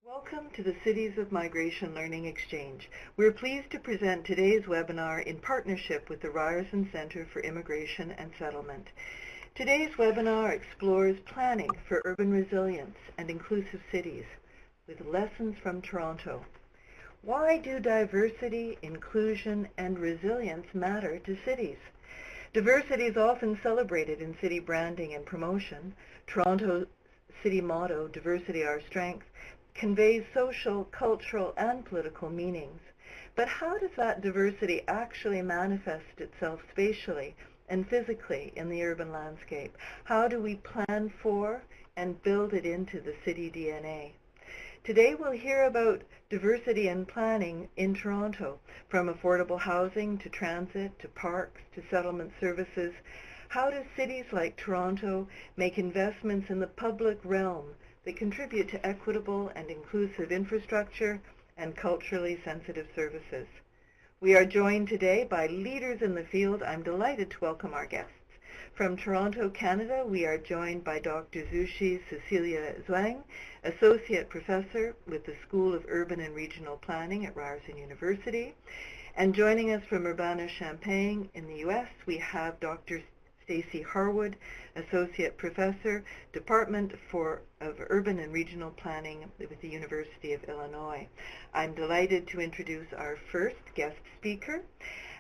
Welcome to the Cities of Migration Learning Exchange. We're pleased to present today's webinar in partnership with the Ryerson Center for Immigration and Settlement. Today's webinar explores planning for urban resilience and inclusive cities with lessons from Toronto. Why do diversity, inclusion, and resilience matter to cities? Diversity is often celebrated in city branding and promotion. Toronto's city motto, Diversity Our Strength, conveys social, cultural, and political meanings. But how does that diversity actually manifest itself spatially and physically in the urban landscape? How do we plan for and build it into the city DNA? Today we'll hear about diversity and planning in Toronto, from affordable housing to transit to parks to settlement services. How do cities like Toronto make investments in the public realm that contribute to equitable and inclusive infrastructure and culturally sensitive services? We are joined today by leaders in the field. I'm delighted to welcome our guests. From Toronto, Canada, we are joined by Dr. Sushi Cecilia Zhuang, Associate Professor with the School of Urban and Regional Planning at Ryerson University. And joining us from Urbana-Champaign in the U.S., we have Dr. Stacey Harwood, Associate Professor, Department of Urban and Regional Planning with the University of Illinois. I'm delighted to introduce our first guest speaker.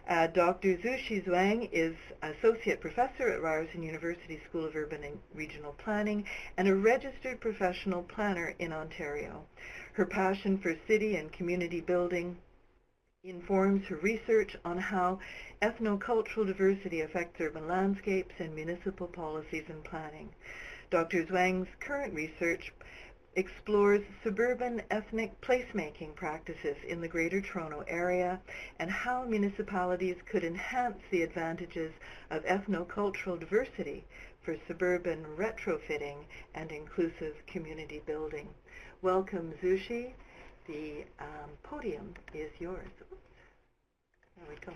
Dr. Sushi Zhuang is Associate Professor at Ryerson University School of Urban and Regional Planning and a registered professional planner in Ontario. Her passion for city and community building informs her research on how ethnocultural diversity affects urban landscapes and municipal policies and planning. Dr. Zhuang's current research explores suburban ethnic placemaking practices in the Greater Toronto Area and how municipalities could enhance the advantages of ethnocultural diversity for suburban retrofitting and inclusive community building. Welcome, Sushi. The podium is yours. Oops. There we go.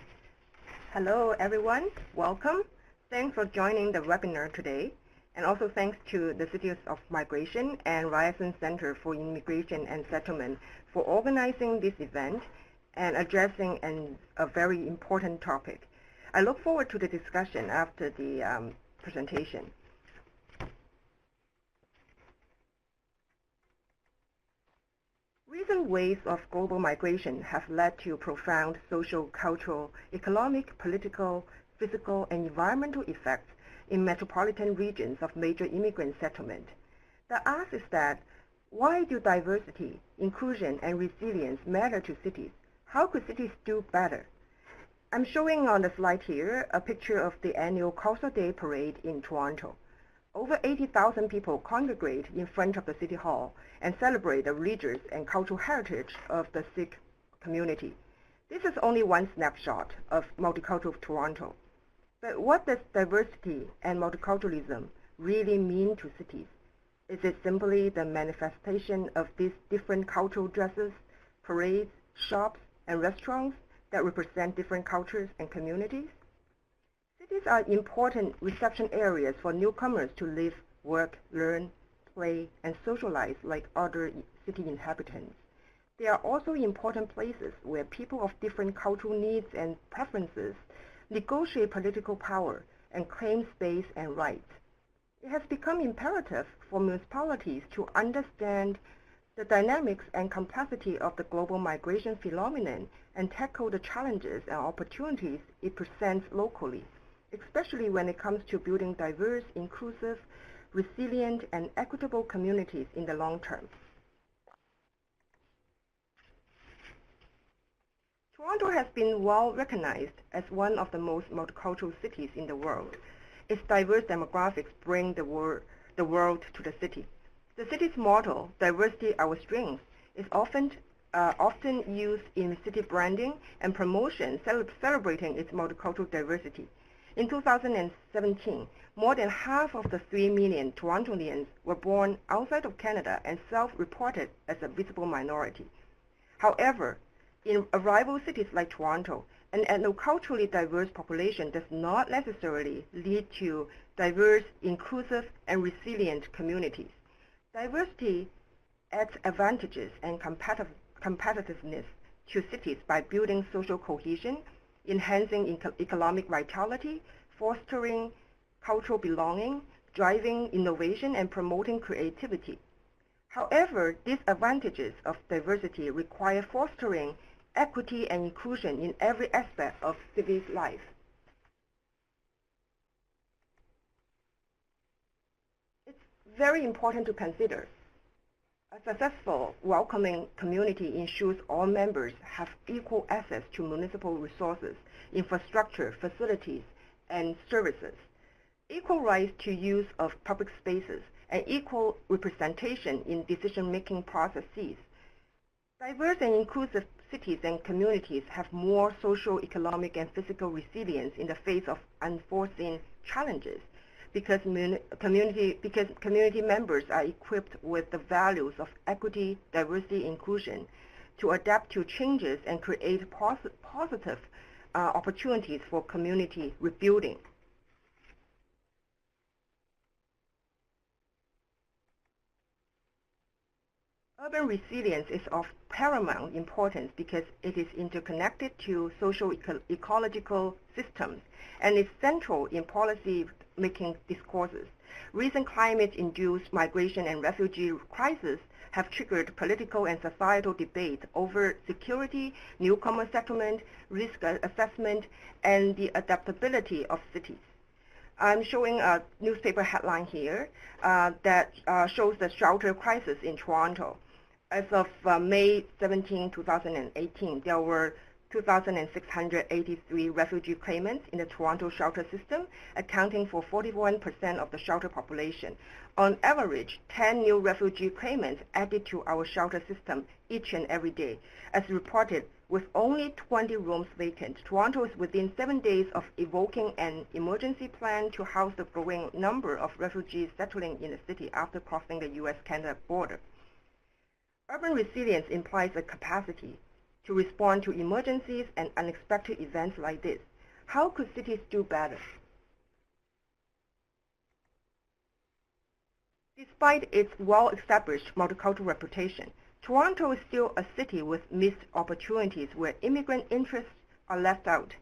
Hello, everyone. Welcome. Thanks for joining the webinar today. And also thanks to the Cities of Migration and Ryerson Center for Immigration and Settlement for organizing this event and addressing a very important topic. I look forward to the discussion after the presentation. Recent waves of global migration have led to profound social, cultural, economic, political, physical, and environmental effects in metropolitan regions of major immigrant settlement. The ask is that, why do diversity, inclusion, and resilience matter to cities? How could cities do better? I'm showing on the slide here a picture of the annual Cultural Day Parade in Toronto. Over 80,000 people congregate in front of the City Hall and celebrate the religious and cultural heritage of the Sikh community. This is only one snapshot of multicultural Toronto. But what does diversity and multiculturalism really mean to cities? Is it simply the manifestation of these different cultural dresses, parades, shops, and restaurants that represent different cultures and communities? Cities are important reception areas for newcomers to live, work, learn, play, and socialize like other city inhabitants. They are also important places where people of different cultural needs and preferences negotiate political power and claim space and rights. It has become imperative for municipalities to understand the dynamics and complexity of the global migration phenomenon and tackle the challenges and opportunities it presents locally, especially when it comes to building diverse, inclusive, resilient, and equitable communities in the long term. Toronto has been well recognized as one of the most multicultural cities in the world. Its diverse demographics bring the world to the city. The city's motto, Diversity Our Strength, is often used in city branding and promotion, celebrating its multicultural diversity. In 2017, more than half of the 3 million Torontonians were born outside of Canada and self-reported as a visible minority. However, in arrival cities like Toronto, an ethnoculturally diverse population does not necessarily lead to diverse, inclusive, and resilient communities. Diversity adds advantages and competitiveness to cities by building social cohesion, enhancing economic vitality, fostering cultural belonging, driving innovation, and promoting creativity. However, these advantages of diversity require fostering equity and inclusion in every aspect of civic life. It's very important to consider a successful, welcoming community ensures all members have equal access to municipal resources, infrastructure, facilities, and services, equal rights to use of public spaces, and equal representation in decision-making processes. Diverse and inclusive cities and communities have more social, economic, and physical resilience in the face of unforeseen challenges because community members are equipped with the values of equity, diversity, inclusion to adapt to changes and create positive opportunities for community rebuilding. Urban resilience is of paramount importance because it is interconnected to social ecological systems and is central in policy-making discourses. Recent climate-induced migration and refugee crises have triggered political and societal debate over security, newcomer settlement, risk assessment, and the adaptability of cities. I'm showing a newspaper headline here that shows the shelter crisis in Toronto. As of May 17, 2018, there were 2,683 refugee claimants in the Toronto shelter system, accounting for 41% of the shelter population. On average, 10 new refugee claimants added to our shelter system each and every day. As reported, with only 20 rooms vacant, Toronto is within 7 days of evoking an emergency plan to house the growing number of refugees settling in the city after crossing the U.S.-Canada border. Urban resilience implies a capacity to respond to emergencies and unexpected events like this. How could cities do better? Despite its well-established multicultural reputation, Toronto is still a city with missed opportunities where immigrant interests are left out.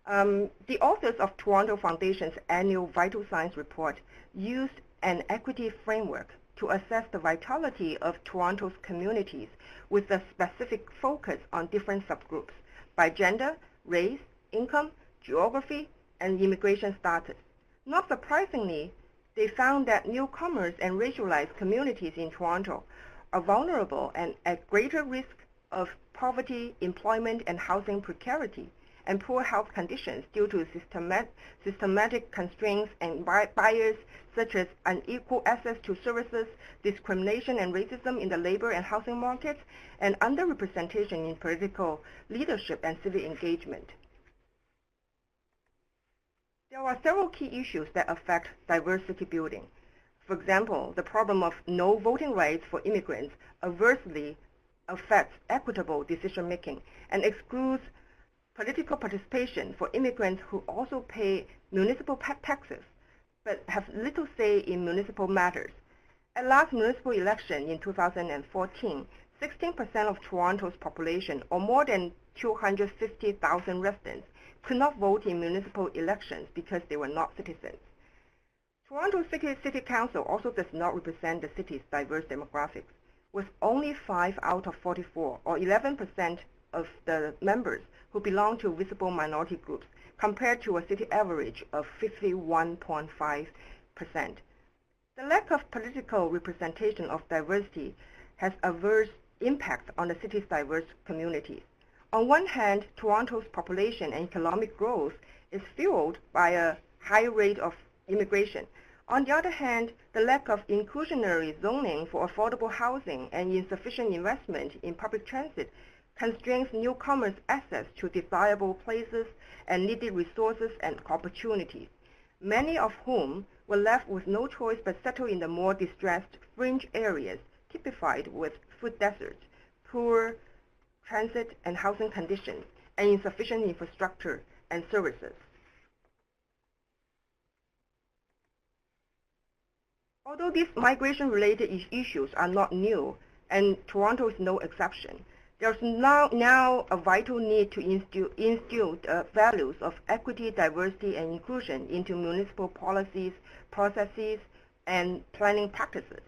The authors of Toronto Foundation's annual Vital Signs report used an equity framework to assess the vitality of Toronto's communities with a specific focus on different subgroups by gender, race, income, geography, and immigration status. Not surprisingly, they found that newcomers and racialized communities in Toronto are vulnerable and at greater risk of poverty, employment, and housing precarity, and poor health conditions due to systematic constraints and bias such as unequal access to services, discrimination and racism in the labor and housing markets, and underrepresentation in political leadership and civic engagement. There are several key issues that affect diverse city building. For example, the problem of no voting rights for immigrants adversely affects equitable decision-making and excludes political participation for immigrants who also pay municipal taxes but have little say in municipal matters. At last municipal election in 2014, 16% of Toronto's population, or more than 250,000 residents, could not vote in municipal elections because they were not citizens. Toronto City Council also does not represent the city's diverse demographics, with only 5 out of 44, or 11% of the members who belong to visible minority groups, compared to a city average of 51.5%. The lack of political representation of diversity has adverse impact on the city's diverse communities. On one hand, Toronto's population and economic growth is fueled by a high rate of immigration. On the other hand, the lack of inclusionary zoning for affordable housing and insufficient investment in public transit constrains newcomers' access to desirable places and needed resources and opportunities, many of whom were left with no choice but settle in the more distressed fringe areas typified with food deserts, poor transit and housing conditions, and insufficient infrastructure and services. Although these migration-related issues are not new, and Toronto is no exception. There's now a vital need to instill values of equity, diversity, and inclusion into municipal policies, processes, and planning practices.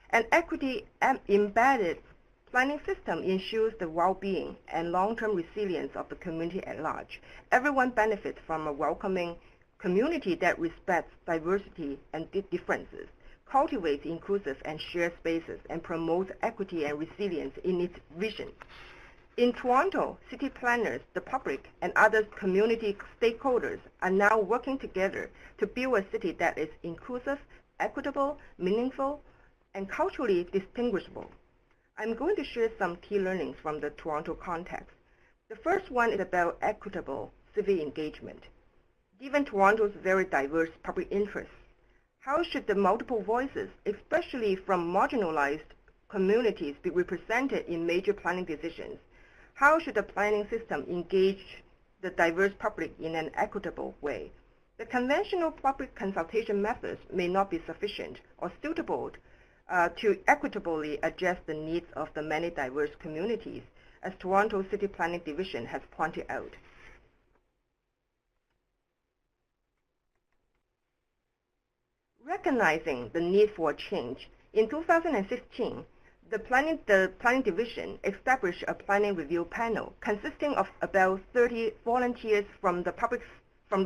An equity-embedded planning system ensures the well-being and long-term resilience of the community at large. Everyone benefits from a welcoming community that respects diversity and differences, cultivates inclusive and shared spaces, and promotes equity and resilience in its vision. In Toronto, city planners, the public, and other community stakeholders are now working together to build a city that is inclusive, equitable, meaningful, and culturally distinguishable. I'm going to share some key learnings from the Toronto context. The first one is about equitable civic engagement. Given Toronto's very diverse public interests, how should the multiple voices, especially from marginalized communities, be represented in major planning decisions? How should the planning system engage the diverse public in an equitable way? The conventional public consultation methods may not be sufficient or suitable to equitably address the needs of the many diverse communities, as Toronto City Planning Division has pointed out. Recognizing the need for change, in 2015, the planning division established a planning review panel consisting of about 30 volunteers from the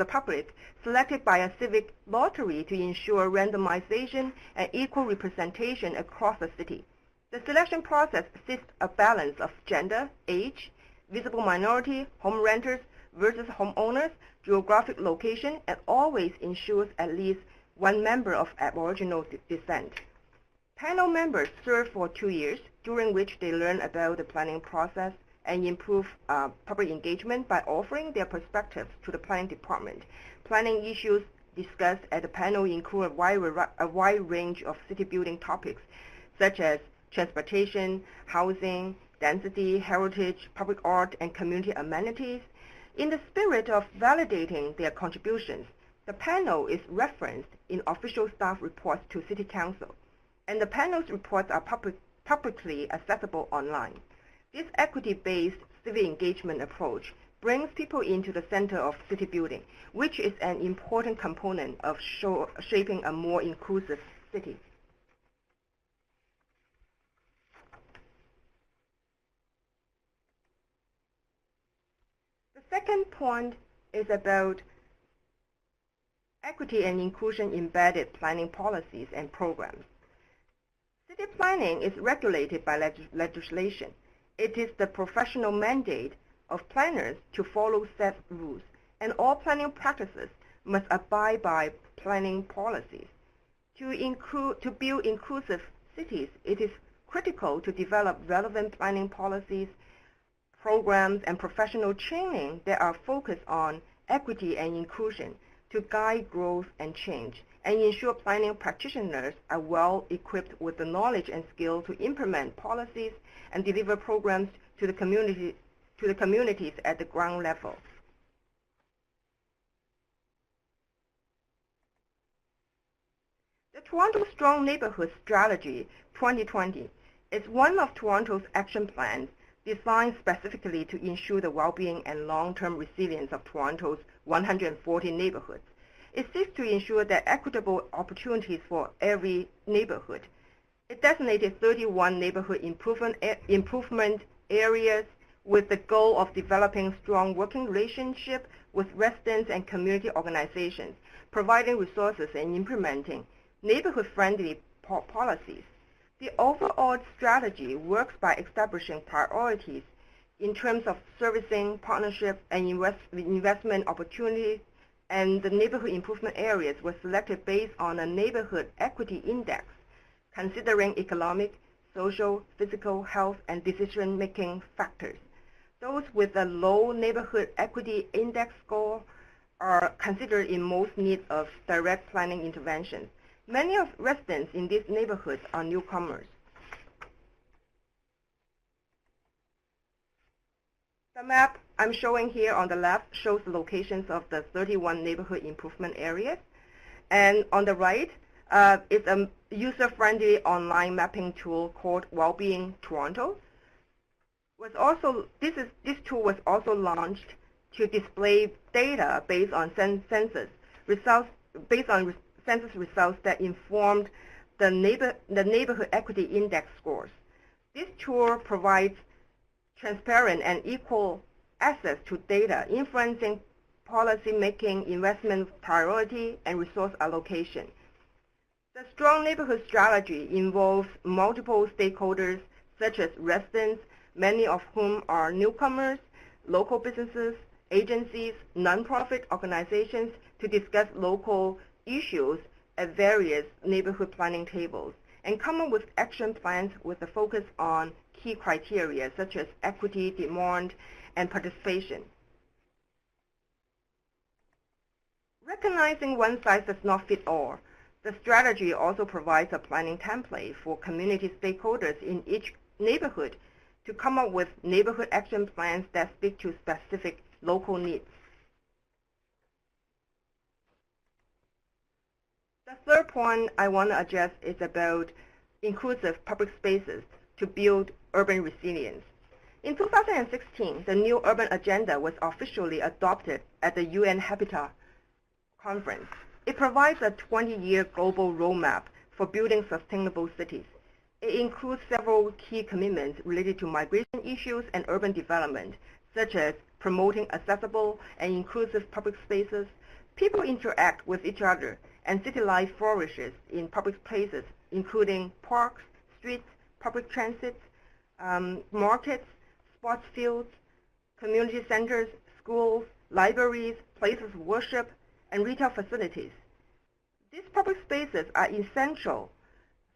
public selected by a civic lottery to ensure randomization and equal representation across the city. The selection process seeks a balance of gender, age, visible minority, home renters versus homeowners, geographic location, and always ensures at least one member of Aboriginal descent. Panel members serve for 2 years, during which they learn about the planning process and improve public engagement by offering their perspectives to the planning department. Planning issues discussed at the panel include a wide range of city building topics, such as transportation, housing, density, heritage, public art, and community amenities. In the spirit of validating their contributions, the panel is referenced in official staff reports to City Council, and the panel's reports are publicly accessible online. This equity-based civic engagement approach brings people into the center of city building, which is an important component of shaping a more inclusive city. The second point is about equity and inclusion embedded planning policies and programs. City planning is regulated by legislation. It is the professional mandate of planners to follow set rules, and all planning practices must abide by planning policies. To build inclusive cities, it is critical to develop relevant planning policies, programs, and professional training that are focused on equity and inclusion to guide growth and change, and ensure planning practitioners are well equipped with the knowledge and skill to implement policies and deliver programs to the communities at the ground level. The Toronto Strong Neighborhood Strategy 2020 is one of Toronto's action plans designed specifically to ensure the well-being and long-term resilience of Toronto's 140 neighborhoods. It seeks to ensure that equitable opportunities for every neighborhood. It designated 31 neighborhood improvement areas with the goal of developing strong working relationships with residents and community organizations, providing resources and implementing neighborhood-friendly policies. The overall strategy works by establishing priorities in terms of servicing, partnership, and investment opportunities, and the neighborhood improvement areas were selected based on a neighborhood equity index, considering economic, social, physical, health, and decision-making factors. Those with a low neighborhood equity index score are considered in most need of direct planning interventions. Many of residents in these neighborhoods are newcomers. The map I'm showing here on the left shows the locations of the 31 neighborhood improvement areas. And on the right, It's a user-friendly online mapping tool called WellBeing Toronto. This tool was also launched to display data based on census results that informed the neighborhood equity index scores. This tool provides transparent and equal access to data influencing policy making, investment priority, and resource allocation. The strong neighborhood strategy involves multiple stakeholders such as residents, many of whom are newcomers, local businesses, agencies, nonprofit organizations to discuss local issues at various neighborhood planning tables and come up with action plans with a focus on key criteria such as equity, demand, and participation. Recognizing one size does not fit all, the strategy also provides a planning template for community stakeholders in each neighborhood to come up with neighborhood action plans that speak to specific local needs. The third point I want to address is about inclusive public spaces to build urban resilience. In 2016, the new urban agenda was officially adopted at the UN Habitat Conference. It provides a 20-year global roadmap for building sustainable cities. It includes several key commitments related to migration issues and urban development, such as promoting accessible and inclusive public spaces. People interact with each other, and city life flourishes in public places, including parks, streets, public transit, markets, sports fields, community centers, schools, libraries, places of worship, and retail facilities. These public spaces are essential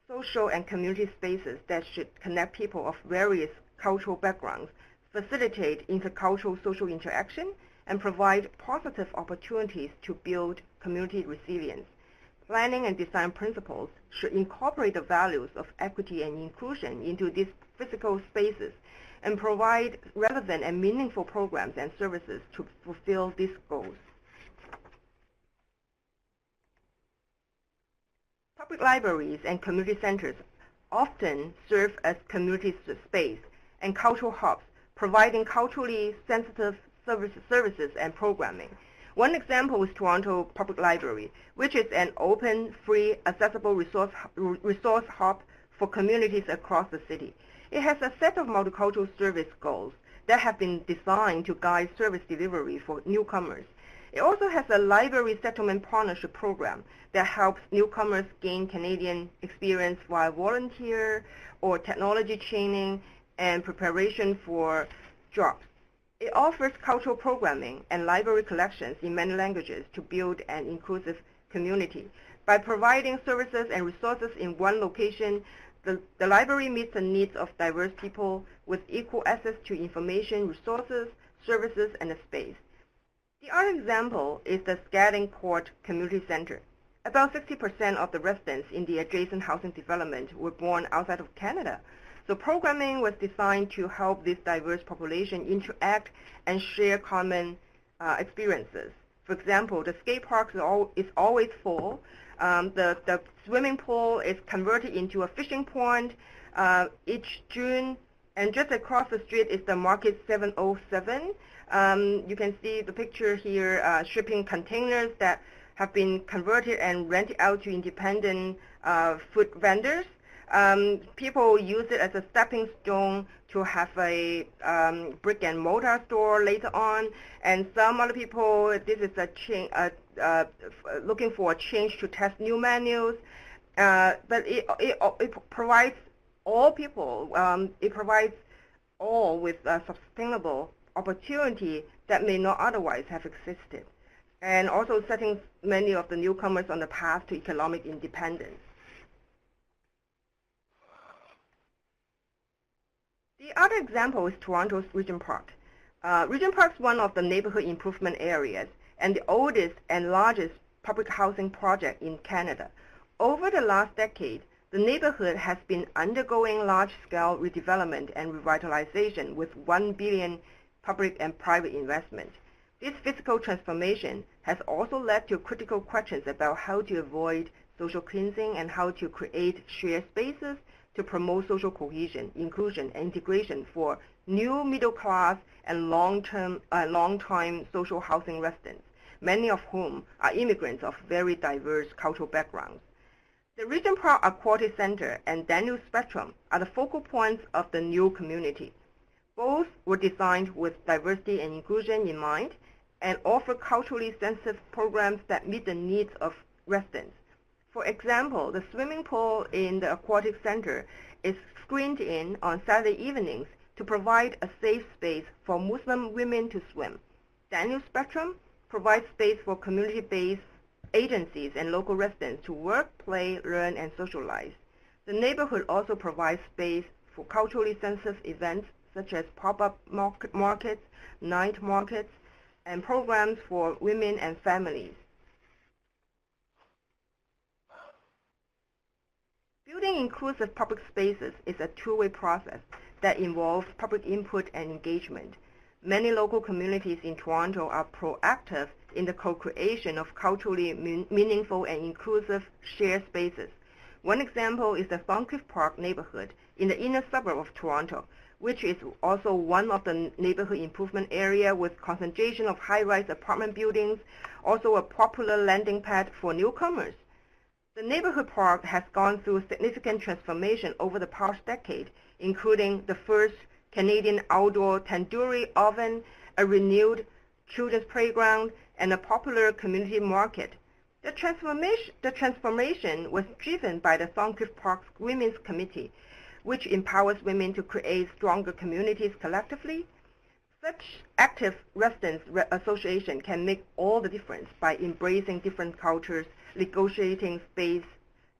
social and community spaces that should connect people of various cultural backgrounds, facilitate intercultural social interaction, and provide positive opportunities to build community resilience. Planning and design principles should incorporate the values of equity and inclusion into these physical spaces and provide relevant and meaningful programs and services to fulfill these goals. Public libraries and community centers often serve as community space and cultural hubs, providing culturally sensitive services and programming. One example is Toronto Public Library, which is an open, free, accessible resource hub for communities across the city. It has a set of multicultural service goals that have been designed to guide service delivery for newcomers. It also has a library settlement partnership program that helps newcomers gain Canadian experience while volunteer or technology training and preparation for jobs. It offers cultural programming and library collections in many languages to build an inclusive community. By providing services and resources in one location, the library meets the needs of diverse people with equal access to information, resources, services, and a space. The other example is the Skating Court Community Center. About 60% of the residents in the adjacent housing development were born outside of Canada. So programming was designed to help this diverse population interact and share common experiences. For example, the skate park is always full. The swimming pool is converted into a fishing pond each June. And just across the street is the Market 707. You can see the picture here, shipping containers that have been converted and rented out to independent food vendors. People use it as a stepping stone to have a brick and mortar store later on, and some other people, this is looking for a change to test new menus. But it provides all people, it provides all with a sustainable opportunity that may not otherwise have existed, and also setting many of the newcomers on the path to economic independence. The other example is Toronto's Regent Park. Regent Park is one of the neighborhood improvement areas and the oldest and largest public housing project in Canada. Over the last decade, the neighborhood has been undergoing large-scale redevelopment and revitalization with $1 billion public and private investment. This physical transformation has also led to critical questions about how to avoid social cleansing, and how to create shared spaces to promote social cohesion, inclusion, and integration for new middle class and long-time social housing residents, many of whom are immigrants of very diverse cultural backgrounds. The Region Park Aquatic Center and Daniel Spectrum are the focal points of the new community. Both were designed with diversity and inclusion in mind and offer culturally sensitive programs that meet the needs of residents. For example, the swimming pool in the Aquatic Center is screened in on Saturday evenings to provide a safe space for Muslim women to swim. Daniel Spectrum provides space for community-based agencies and local residents to work, play, learn, and socialize. The neighborhood also provides space for culturally sensitive events such as pop-up markets, night markets, and programs for women and families. Building inclusive public spaces is a two-way process that involves public input and engagement. Many local communities in Toronto are proactive in the co-creation of culturally meaningful and inclusive shared spaces. One example is the Thorncliffe Park neighborhood in the inner suburb of Toronto, which is also one of the neighborhood improvement area with concentration of high-rise apartment buildings, also a popular landing pad for newcomers. The neighborhood park has gone through significant transformation over the past decade, including the first Canadian outdoor tandoori oven, a renewed children's playground, and a popular community market. The transformation was driven by the Thorncliffe Park's Women's Committee, which empowers women to create stronger communities collectively. Such active residents association can make all the difference by embracing different cultures, negotiating space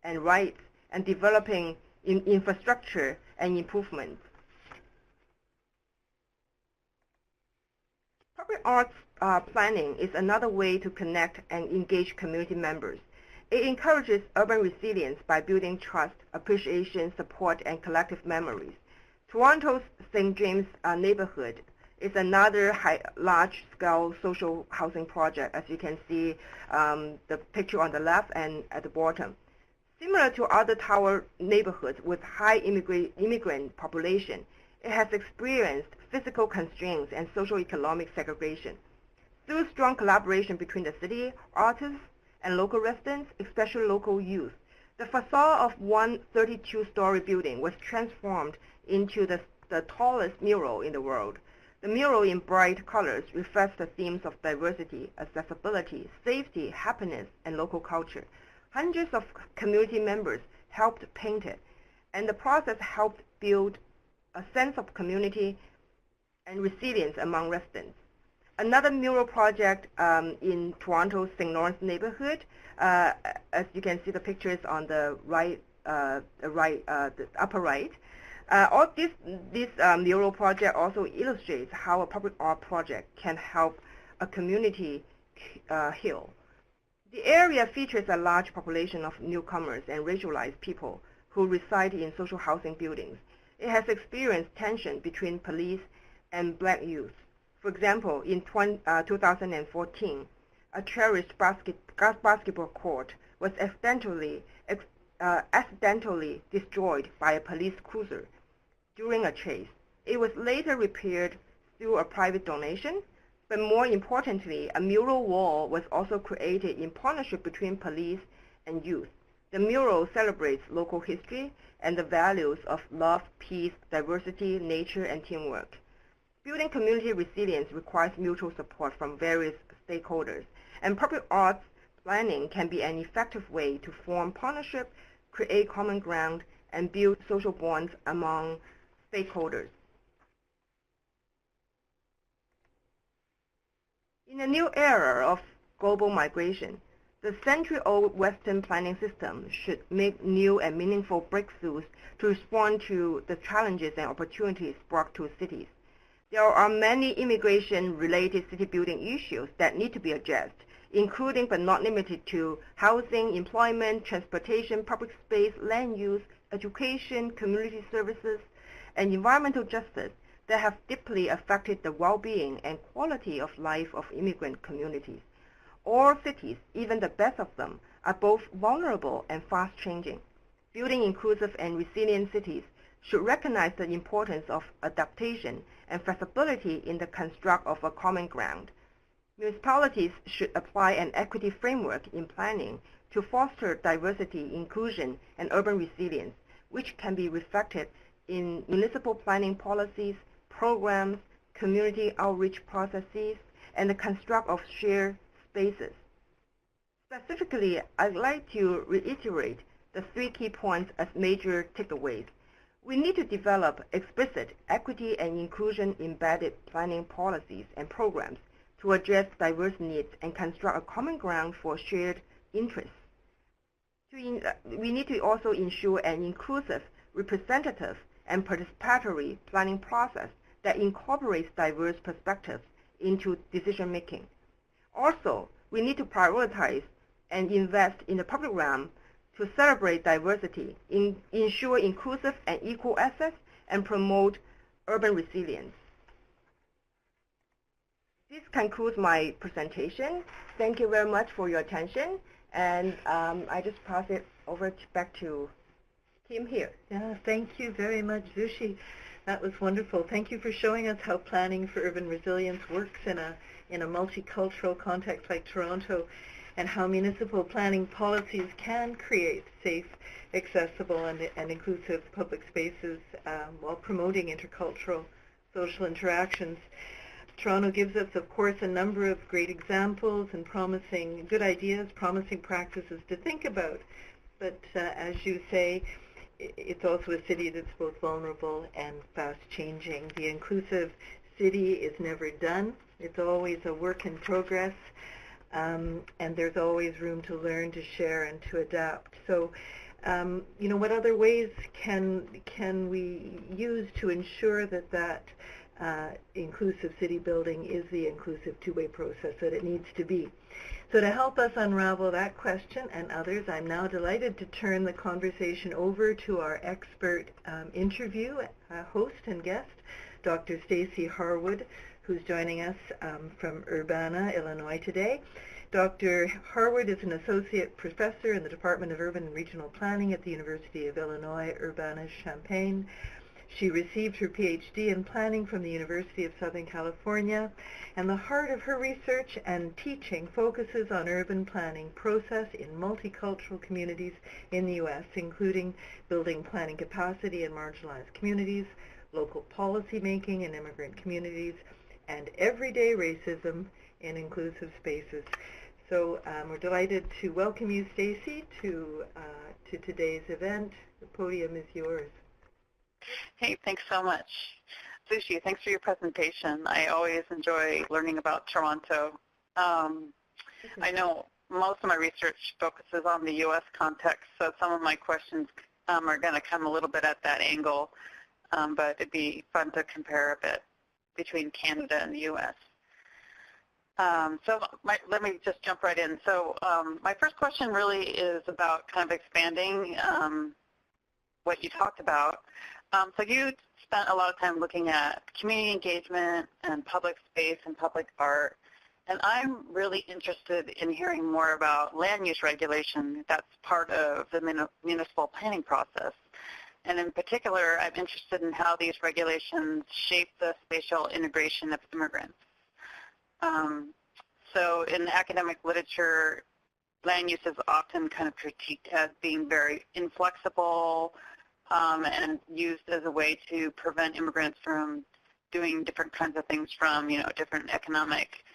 and rights, and developing infrastructure and improvements. Public arts planning is another way to connect and engage community members. It encourages urban resilience by building trust, appreciation, support, and collective memories. Toronto's St. James neighborhood is another large-scale social housing project, as you can see the picture on the left and at the bottom. Similar to other tower neighborhoods with high immigrant population, it has experienced physical constraints and social-economic segregation. Through strong collaboration between the city, artists, and local residents, especially local youth, the facade of one 32-story building was transformed into the tallest mural in the world. The mural in bright colors reflects the themes of diversity, accessibility, safety, happiness, and local culture. Hundreds of community members helped paint it, and the process helped build a sense of community and resilience among residents. Another mural project in Toronto's St. Lawrence neighborhood, as you can see the pictures on the right, the upper right. All this mural project also illustrates how a public art project can help a community heal. The area features a large population of newcomers and racialized people who reside in social housing buildings. It has experienced tension between police and black youth. For example, in 2014, a cherished basketball court was accidentally destroyed by a police cruiser during a chase. It was later repaired through a private donation, but more importantly, a mural wall was also created in partnership between police and youth. The mural celebrates local history and the values of love, peace, diversity, nature, and teamwork. Building community resilience requires mutual support from various stakeholders, and public arts planning can be an effective way to form partnerships, create common ground, and build social bonds among stakeholders. In a new era of global migration, the century-old Western planning system should make new and meaningful breakthroughs to respond to the challenges and opportunities brought to cities. There are many immigration-related city-building issues that need to be addressed, including but not limited to housing, employment, transportation, public space, land use, education, community services, and environmental justice that have deeply affected the well-being and quality of life of immigrant communities. All cities, even the best of them, are both vulnerable and fast-changing. Building inclusive and resilient cities should recognize the importance of adaptation and flexibility in the construct of a common ground. Municipalities should apply an equity framework in planning to foster diversity, inclusion, and urban resilience, which can be reflected in municipal planning policies, programs, community outreach processes, and the construct of shared spaces. Specifically, I'd like to reiterate the 3 key points as major takeaways. We need to develop explicit equity and inclusion embedded planning policies and programs to address diverse needs and construct a common ground for shared interests. We need to also ensure an inclusive, representative, and participatory planning process that incorporates diverse perspectives into decision-making. Also, we need to prioritize and invest in the public realm to celebrate diversity, ensure inclusive and equal access, and promote urban resilience. This concludes my presentation. Thank you very much for your attention, and I just pass it over back to Kim here. Yeah, thank you very much, Sushi. That was wonderful. Thank you for showing us how planning for urban resilience works in a multicultural context like Toronto, and how municipal planning policies can create safe, accessible, and inclusive public spaces while promoting intercultural social interactions. Toronto gives us, of course, a number of great examples and promising good ideas, promising practices to think about. But as you say, it's also a city that's both vulnerable and fast-changing. The inclusive city is never done. It's always a work in progress. And there's always room to learn, to share, and to adapt. So, what other ways can we use to ensure that inclusive city building is the inclusive two-way process that it needs to be? So to help us unravel that question and others, I'm now delighted to turn the conversation over to our expert interview host and guest, Dr. Stacey Harwood, who's joining us from Urbana, Illinois today. Dr. Harwood is an associate professor in the Department of Urban and Regional Planning at the University of Illinois, Urbana-Champaign. She received her PhD in planning from the University of Southern California, and the heart of her research and teaching focuses on urban planning process in multicultural communities in the U.S., including building planning capacity in marginalized communities, local policy making in immigrant communities, and everyday racism in inclusive spaces. So we're delighted to welcome you, Stacey, to today's event. The podium is yours. Hey, thanks so much. Sushi, thanks for your presentation. I always enjoy learning about Toronto. I know most of my research focuses on the U.S. context, so some of my questions are going to come a little bit at that angle, but it'd be fun to compare a bit between Canada and the U.S. Let me just jump right in. So my first question really is about kind of expanding what you talked about. So you spent a lot of time looking at community engagement and public space and public art, and I'm really interested in hearing more about land use regulation that's part of the municipal planning process. And in particular, I'm interested in how these regulations shape the spatial integration of immigrants. So in academic literature, land use is often kind of critiqued as being very inflexible and used as a way to prevent immigrants from doing different kinds of things, from different economic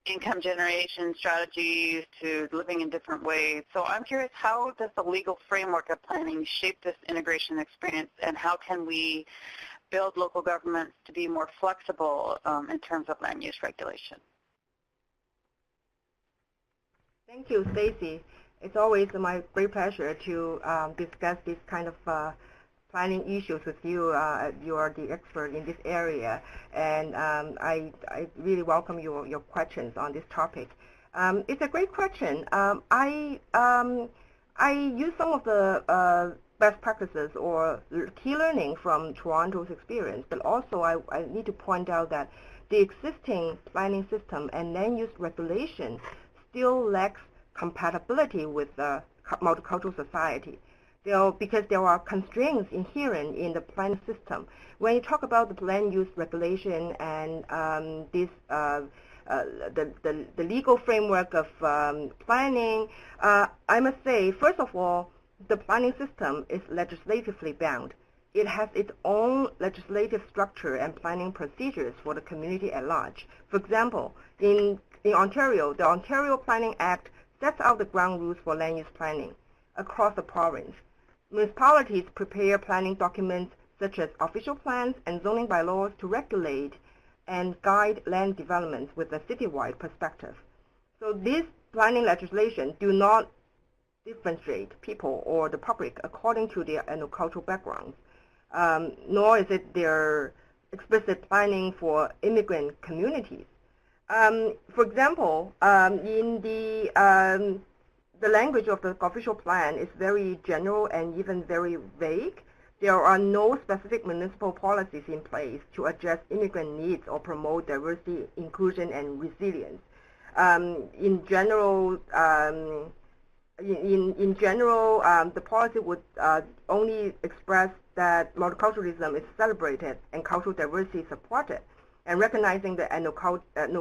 income generation strategies to living in different ways. So I'm curious, how does the legal framework of planning shape this integration experience, and how can we build local governments to be more flexible in terms of land use regulation? Thank you, Stacey. It's always my great pleasure to discuss this kind of planning issues with you. You are the expert in this area, and I really welcome your questions on this topic. It's a great question. I use some of the best practices or key learning from Toronto's experience, but also I need to point out that the existing planning system and land use regulation still lacks compatibility with the multicultural society. Because there are constraints inherent in the planning system. When you talk about the land use regulation and the legal framework of planning, I must say, first of all, the planning system is legislatively bound. It has its own legislative structure and planning procedures for the community at large. For example, in Ontario, the Ontario Planning Act sets out the ground rules for land use planning across the province. Municipalities prepare planning documents such as official plans and zoning bylaws to regulate and guide land development with a citywide perspective. So this planning legislation do not differentiate people or the public according to their cultural backgrounds, nor is it their explicit planning for immigrant communities. For example, in the language of the official plan is very general and even very vague. There are no specific municipal policies in place to address immigrant needs or promote diversity, inclusion, and resilience. In general, the policy would only express that multiculturalism is celebrated and cultural diversity is supported, and recognizing the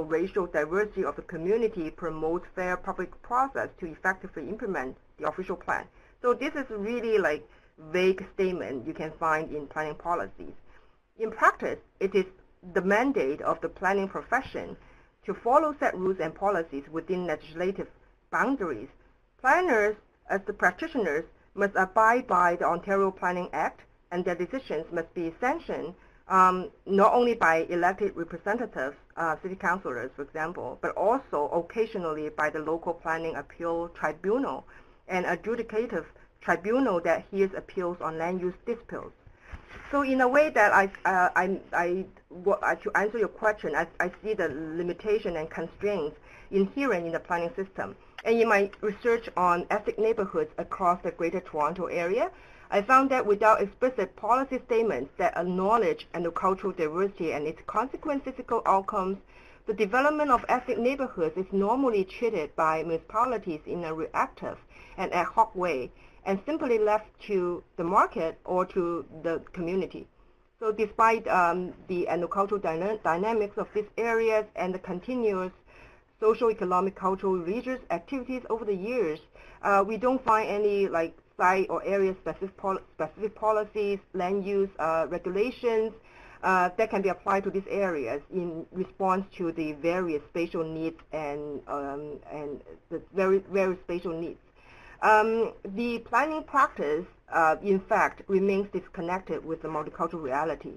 racial diversity of the community promotes fair public process to effectively implement the official plan. So this is really like vague statement you can find in planning policies. In practice, it is the mandate of the planning profession to follow set rules and policies within legislative boundaries. Planners, as the practitioners, must abide by the Ontario Planning Act, and their decisions must be sanctioned not only by elected representatives, city councillors, for example, but also occasionally by the local planning appeal tribunal, an adjudicative tribunal that hears appeals on land use disputes. So in a way that to answer your question, I see the limitation and constraints inherent in the planning system. And in my research on ethnic neighborhoods across the Greater Toronto Area, I found that without explicit policy statements that acknowledge cultural diversity and its consequent physical outcomes, the development of ethnic neighborhoods is normally treated by municipalities in a reactive and ad hoc way, and simply left to the market or to the community. So despite the cultural dynamics of these areas and the continuous social, economic, cultural, religious activities over the years, we don't find any site or area-specific policies, land use regulations that can be applied to these areas in response to the various spatial needs and the various spatial needs. The planning practice, in fact, remains disconnected with the multicultural reality,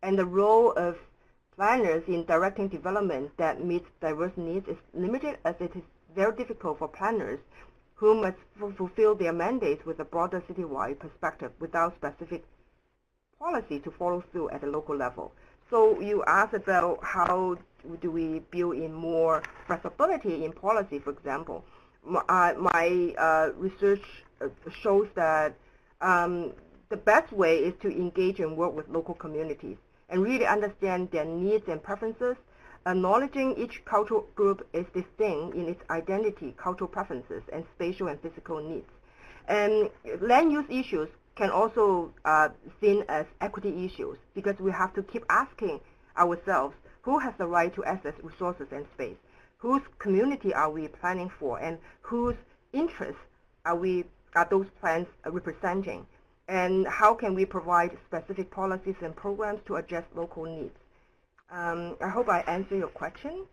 and the role of planners in directing development that meets diverse needs is limited, as it is very difficult for planners who must fulfill their mandates with a broader citywide perspective without specific policy to follow through at the local level. So you asked about how do we build in more flexibility in policy, for example. My research shows that the best way is to engage and work with local communities and really understand their needs and preferences, acknowledging each cultural group is distinct in its identity, cultural preferences, and spatial and physical needs. And land use issues can also seen as equity issues, because we have to keep asking ourselves who has the right to access resources and space, whose community are we planning for, and whose interests are those plans representing, and how can we provide specific policies and programs to address local needs. I hope I answered your question.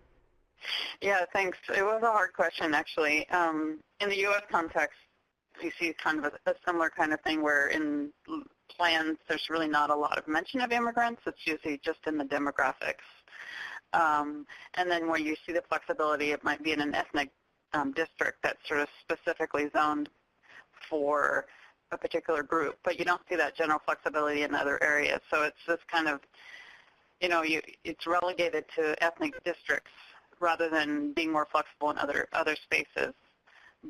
Yeah, thanks. It was a hard question, actually. In the U.S. context, you see kind of a similar kind of thing where in plans there's really not a lot of mention of immigrants. It's usually just in the demographics. And then where you see the flexibility, it might be in an ethnic district that's sort of specifically zoned for a particular group, but you don't see that general flexibility in other areas. So it's just kind of, it's relegated to ethnic districts rather than being more flexible in other spaces.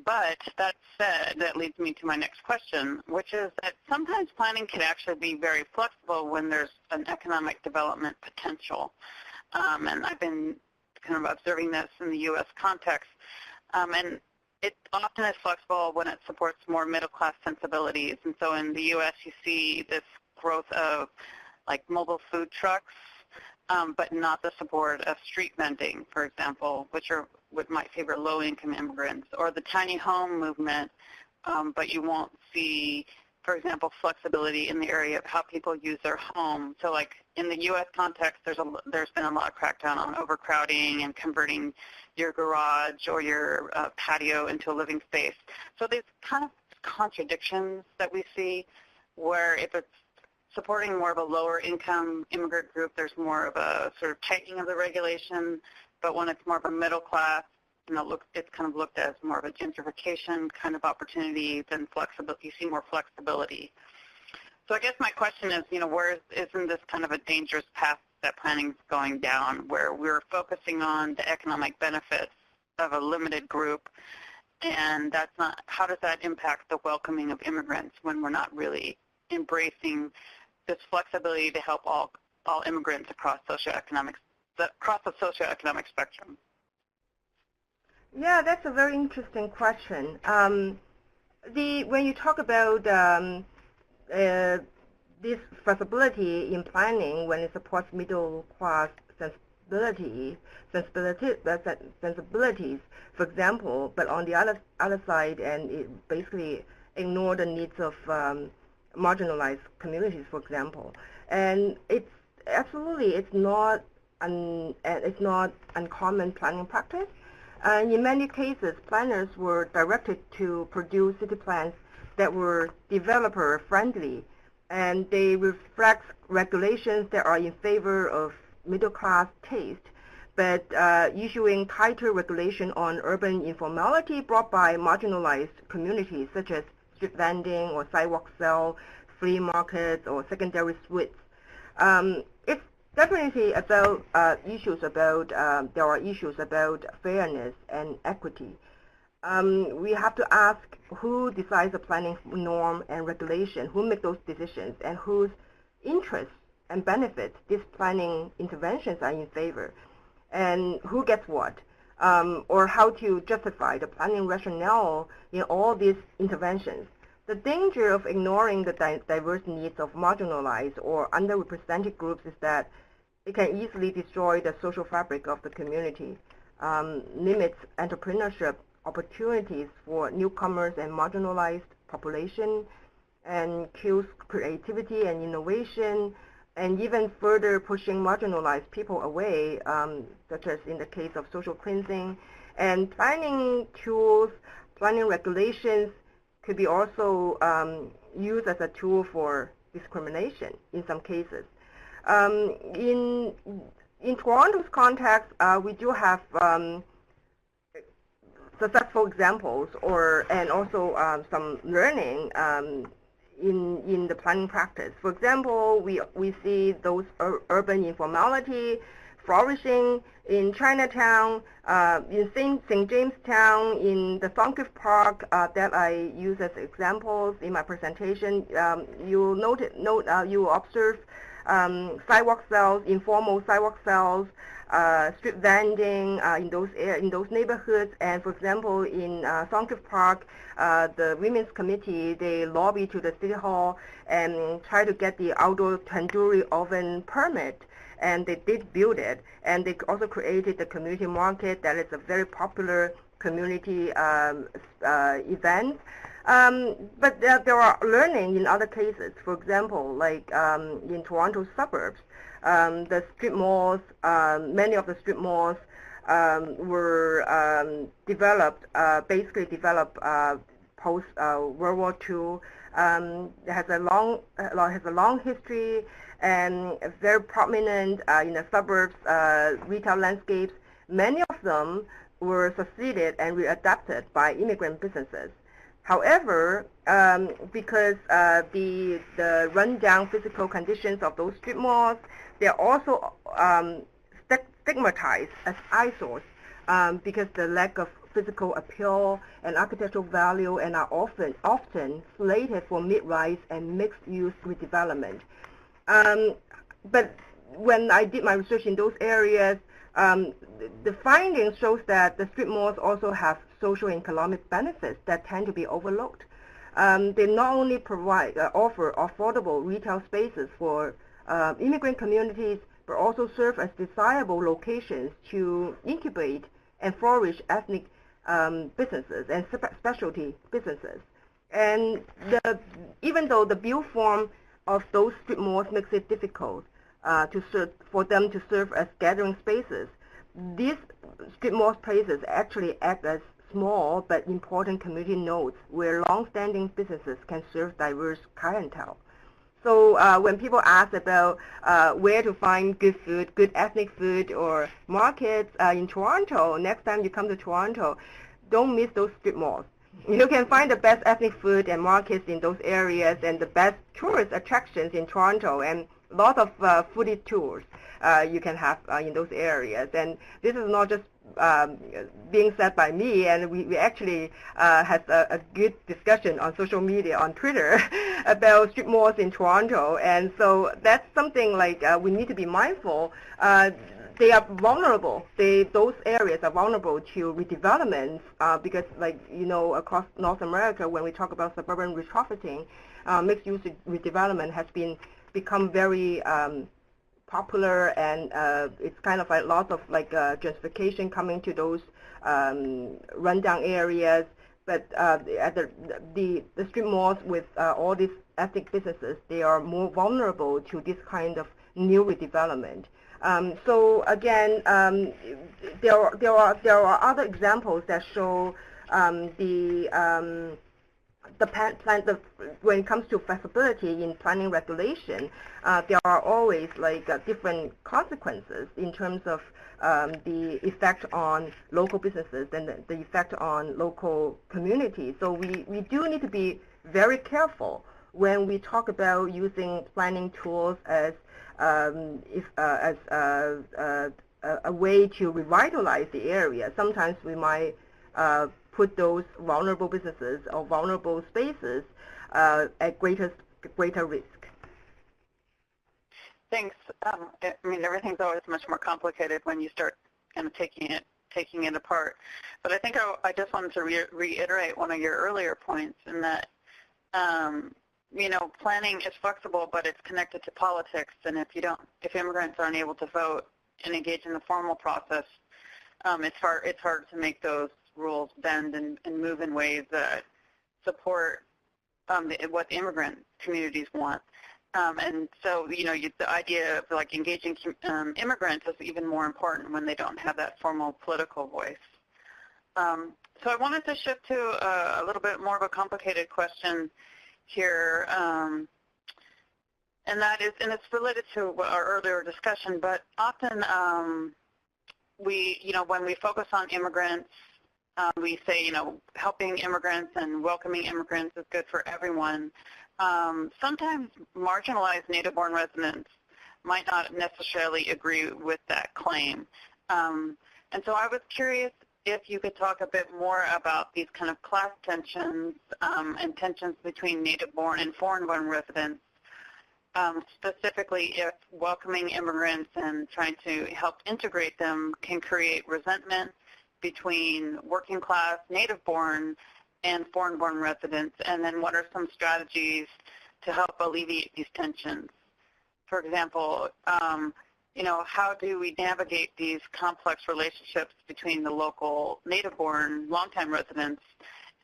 But that said, that leads me to my next question, which is that sometimes planning can actually be very flexible when there's an economic development potential. And I've been kind of observing this in the U.S. context. And it often is flexible when it supports more middle-class sensibilities. And so in the U.S., you see this growth of like mobile food trucks, but not the support of street vending, for example, which might favor low-income immigrants, or the tiny home movement, but you won't see, for example, flexibility in the area of how people use their home. So like in the U.S. context, there's been a lot of crackdown on overcrowding and converting your garage or your patio into a living space. So there's kind of contradictions that we see where if it's supporting more of a lower income immigrant group, there's more of a sort of tightening of the regulation, but when it's more of a middle class, it's kind of looked at as more of a gentrification kind of opportunity than flexibility. You see more flexibility. So I guess my question is, isn't this kind of a dangerous path that planning is going down, where we're focusing on the economic benefits of a limited group, and that's not, how does that impact the welcoming of immigrants when we're not really embracing this flexibility to help all immigrants across the socioeconomic spectrum? Yeah, that's a very interesting question. When you talk about this flexibility in planning, when it supports middle class sensibilities, for example, but on the other side, and it basically ignore the needs of marginalized communities, for example, and it's not uncommon planning practice. And in many cases, planners were directed to produce city plans that were developer-friendly, and they reflect regulations that are in favor of middle-class taste, but issuing tighter regulation on urban informality brought by marginalized communities, such as street vending or sidewalk sale, flea markets, or secondary suites. It's definitely about there are issues about fairness and equity. We have to ask who decides the planning norm and regulation, who make those decisions, and whose interests and benefits these planning interventions are in favor, and who gets what, or how to justify the planning rationale in all these interventions. The danger of ignoring the diverse needs of marginalized or underrepresented groups is that it can easily destroy the social fabric of the community, limits entrepreneurship opportunities for newcomers and marginalized population, and kills creativity and innovation, and even further pushing marginalized people away, such as in the case of social cleansing. And planning tools, planning regulations could be also used as a tool for discrimination in some cases. In Toronto's context, we do have successful examples, and also some learning in the planning practice. For example, we see those urban informality flourishing in Chinatown, in St. James Town, in the Thorncliffe Park that I use as examples in my presentation. You will observe sidewalk sales, informal sidewalk sales, street vending in those neighborhoods. And for example, in Thorncliffe Park, the Women's Committee, they lobby to the City Hall and try to get the outdoor tandoori oven permit. And they did build it. And they also created the community market that is a very popular community event. But there are learning in other cases. For example, like in Toronto suburbs, the strip malls, many of the strip malls were basically developed post World War II. It has a long history and very prominent in the suburbs retail landscapes. Many of them were succeeded and readapted by immigrant businesses. However, because the rundown physical conditions of those strip malls, they're also stigmatized as eyesores because the lack of physical appeal and architectural value, and are often slated for mid-rise and mixed-use redevelopment. But when I did my research in those areas, The findings shows that the strip malls also have social and economic benefits that tend to be overlooked. They not only offer affordable retail spaces for immigrant communities, but also serve as desirable locations to incubate and flourish ethnic businesses and specialty businesses. And even though the build form of those strip malls makes it difficult for them to serve as gathering spaces, these strip mall places actually act as small but important community nodes where long-standing businesses can serve diverse clientele. So when people ask about where to find good food, good ethnic food or markets in Toronto, next time you come to Toronto, don't miss those strip malls. You can find the best ethnic food and markets in those areas and the best tourist attractions in Toronto and lots of foodie tours you can have in those areas. And this is not just being said by me, and we actually had a good discussion on social media, on Twitter, about strip malls in Toronto. And so that's something like we need to be mindful. They are vulnerable. Those areas are vulnerable to redevelopment because, like, across North America, when we talk about suburban retrofitting, mixed-use redevelopment has become very popular, and it's kind of like lots of gentrification coming to those rundown areas. But at the strip malls with all these ethnic businesses, they are more vulnerable to this kind of new redevelopment. So again, there are other examples that show when it comes to flexibility in planning regulation, there are always different consequences in terms of the effect on local businesses and the effect on local communities. So we do need to be very careful when we talk about using planning tools as a way to revitalize the area. Sometimes we might put those vulnerable businesses or vulnerable spaces at greater risk. Thanks. I mean, everything's always much more complicated when you start kind of taking it apart. But I think I just wanted to reiterate one of your earlier points in that, planning is flexible, but it's connected to politics. And if immigrants aren't able to vote and engage in the formal process, it's hard to make those rules bend and move in ways that support what the immigrant communities want. And so, the idea of engaging immigrants is even more important when they don't have that formal political voice. So I wanted to shift to a little bit more of a complicated question here, and it's related to our earlier discussion, but often when we focus on immigrants, we say, helping immigrants and welcoming immigrants is good for everyone. Sometimes marginalized native-born residents might not necessarily agree with that claim. And so I was curious if you could talk a bit more about these kind of class tensions and tensions between native-born and foreign-born residents, specifically if welcoming immigrants and trying to help integrate them can create resentment between working-class native-born and foreign-born residents, and then what are some strategies to help alleviate these tensions? For example, how do we navigate these complex relationships between the local native-born, long-time residents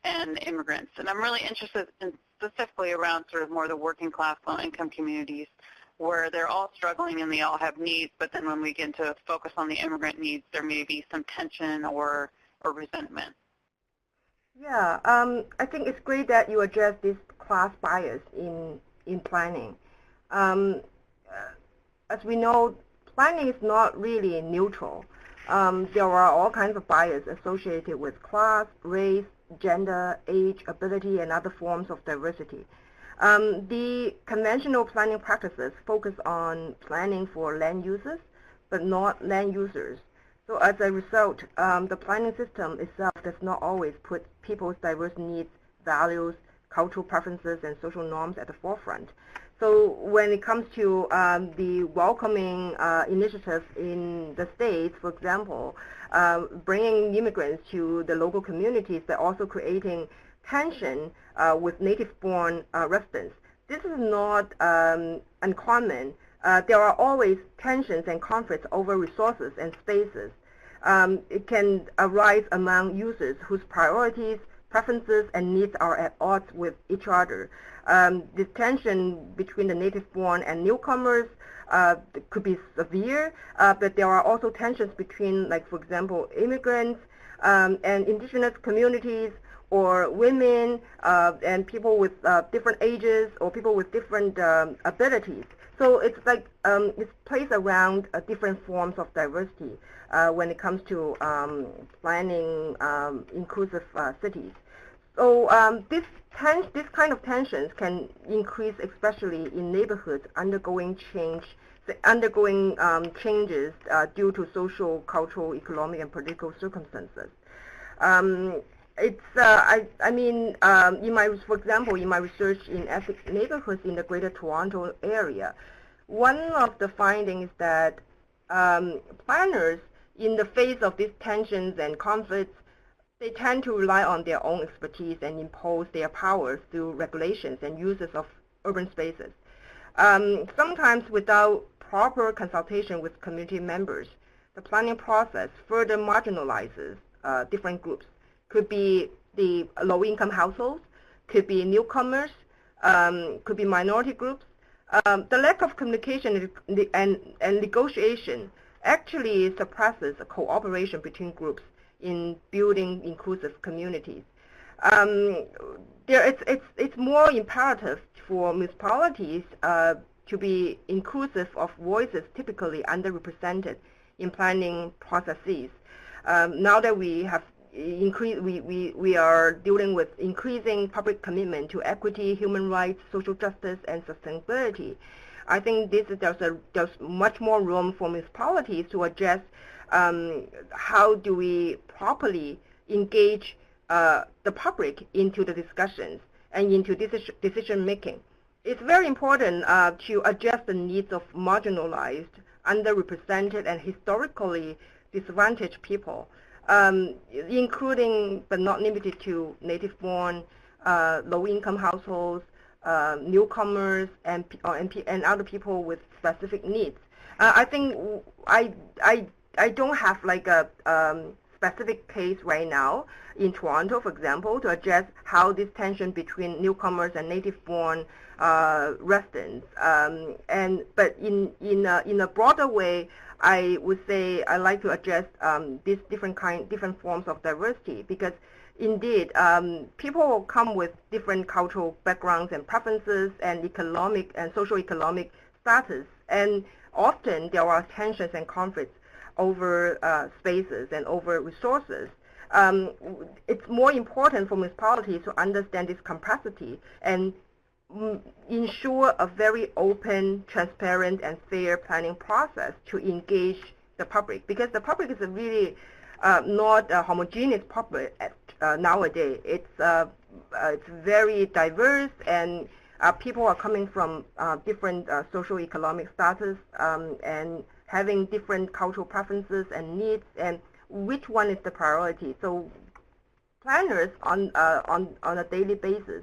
and immigrants? And I'm really interested in specifically around sort of more the working-class, low-income communities where they're all struggling and they all have needs, but then when we get to focus on the immigrant needs, there may be some tension or resentment. Yeah, I think it's great that you address this class bias in planning. As we know, planning is not really neutral. There are all kinds of bias associated with class, race, gender, age, ability, and other forms of diversity. The conventional planning practices focus on planning for land users, but not land users. So as a result, the planning system itself does not always put people's diverse needs, values, cultural preferences, and social norms at the forefront. So when it comes to the welcoming initiatives in the States, for example, bringing immigrants to the local communities, but also creating tension with native-born residents. This is not uncommon. There are always tensions and conflicts over resources and spaces. It can arise among users whose priorities, preferences, and needs are at odds with each other. The tension between the native-born and newcomers could be severe, but there are also tensions between, like, for example, immigrants and indigenous communities, or women and people with different ages, or people with different abilities. So it's like it plays around different forms of diversity when it comes to planning inclusive cities. So this kind of tensions can increase, especially in neighborhoods undergoing changes due to social, cultural, economic, and political circumstances. For example, in my research in ethnic neighborhoods in the Greater Toronto area, one of the findings that planners, in the face of these tensions and conflicts, they tend to rely on their own expertise and impose their powers through regulations and uses of urban spaces. Sometimes without proper consultation with community members, the planning process further marginalizes different groups. Could be the low-income households, could be newcomers, could be minority groups. The lack of communication and negotiation actually suppresses cooperation between groups in building inclusive communities. It's more imperative for municipalities to be inclusive of voices typically underrepresented in planning processes. Now that we have we are dealing with increasing public commitment to equity, human rights, social justice, and sustainability, I think there's much more room for municipalities to address how do we properly engage the public into the discussions and into decision making. It's very important to address the needs of marginalized, underrepresented, and historically disadvantaged people, including but not limited to native-born, low-income households, newcomers, and other people with specific needs. I think I don't have like a specific case right now in Toronto, for example, to address how this tension between newcomers and native-born residents. But in a broader way, I would say I like to address these different forms of diversity, because indeed people come with different cultural backgrounds and preferences and economic and socio-economic status, and often there are tensions and conflicts over spaces and over resources. It's more important for municipalities to understand this complexity and ensure a very open, transparent, and fair planning process to engage the public, because the public is a really not a homogeneous public nowadays. It's very diverse, and people are coming from different socio-economic status and having different cultural preferences and needs, and which one is the priority. So planners on a daily basis,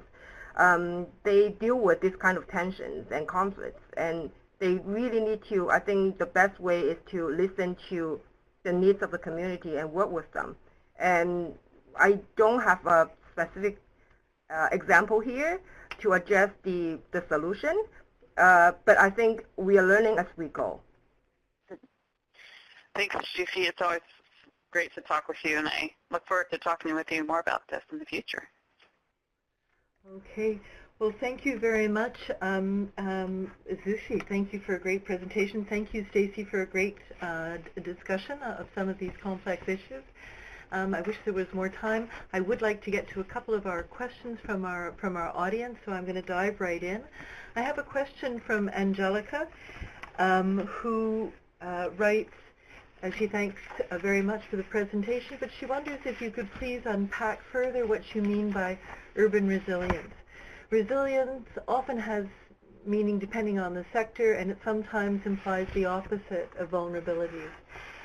they deal with this kind of tensions and conflicts, and they really need to, I think the best way is to listen to the needs of the community and work with them. And I don't have a specific example here to address the solution, but I think we are learning as we go. Thanks, Sushi. It's always great to talk with you, and I look forward to talking with you more about this in the future. Okay. Well, thank you very much, Sushi. Thank you for a great presentation. Thank you, Stacey, for a great discussion of some of these complex issues. I wish there was more time. I would like to get to a couple of our questions from our audience, so I'm going to dive right in. I have a question from Angelica, who writes, she thanks very much for the presentation, but she wonders if you could please unpack further what you mean by urban resilience. Resilience often has meaning depending on the sector, and it sometimes implies the opposite of vulnerabilities.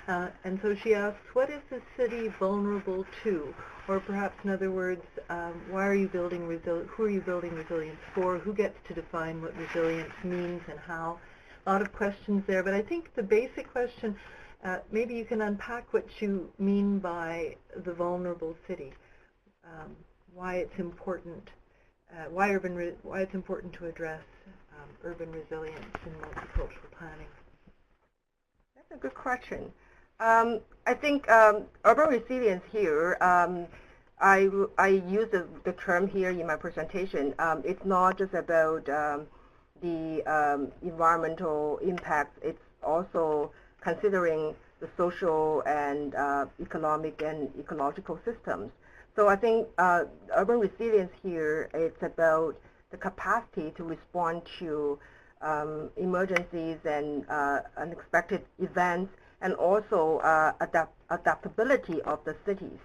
And so she asks, what is the city vulnerable to? Or perhaps in other words, why are you building who are you building resilience for? Who gets to define what resilience means and how? A lot of questions there, but I think the basic question, maybe you can unpack what you mean by the vulnerable city, why it's important, why it's important to address urban resilience in multicultural planning. That's a good question. I think urban resilience here, I use the term here in my presentation. It's not just about the environmental impacts. It's also considering the social and economic and ecological systems. So I think urban resilience here, it's about the capacity to respond to emergencies and unexpected events, and also adaptability of the cities.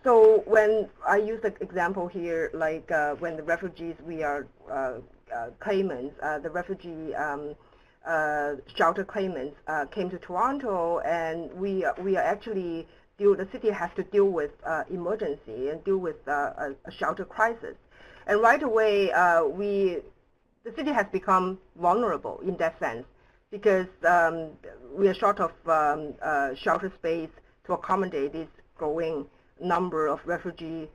So when I use the example here, like when the refugees, we are claimants, the refugee shelter claimants came to Toronto, and we are actually the city has to deal with emergency and deal with a shelter crisis, and right away the city has become vulnerable in that sense, because we are short of shelter space to accommodate this growing number of refugee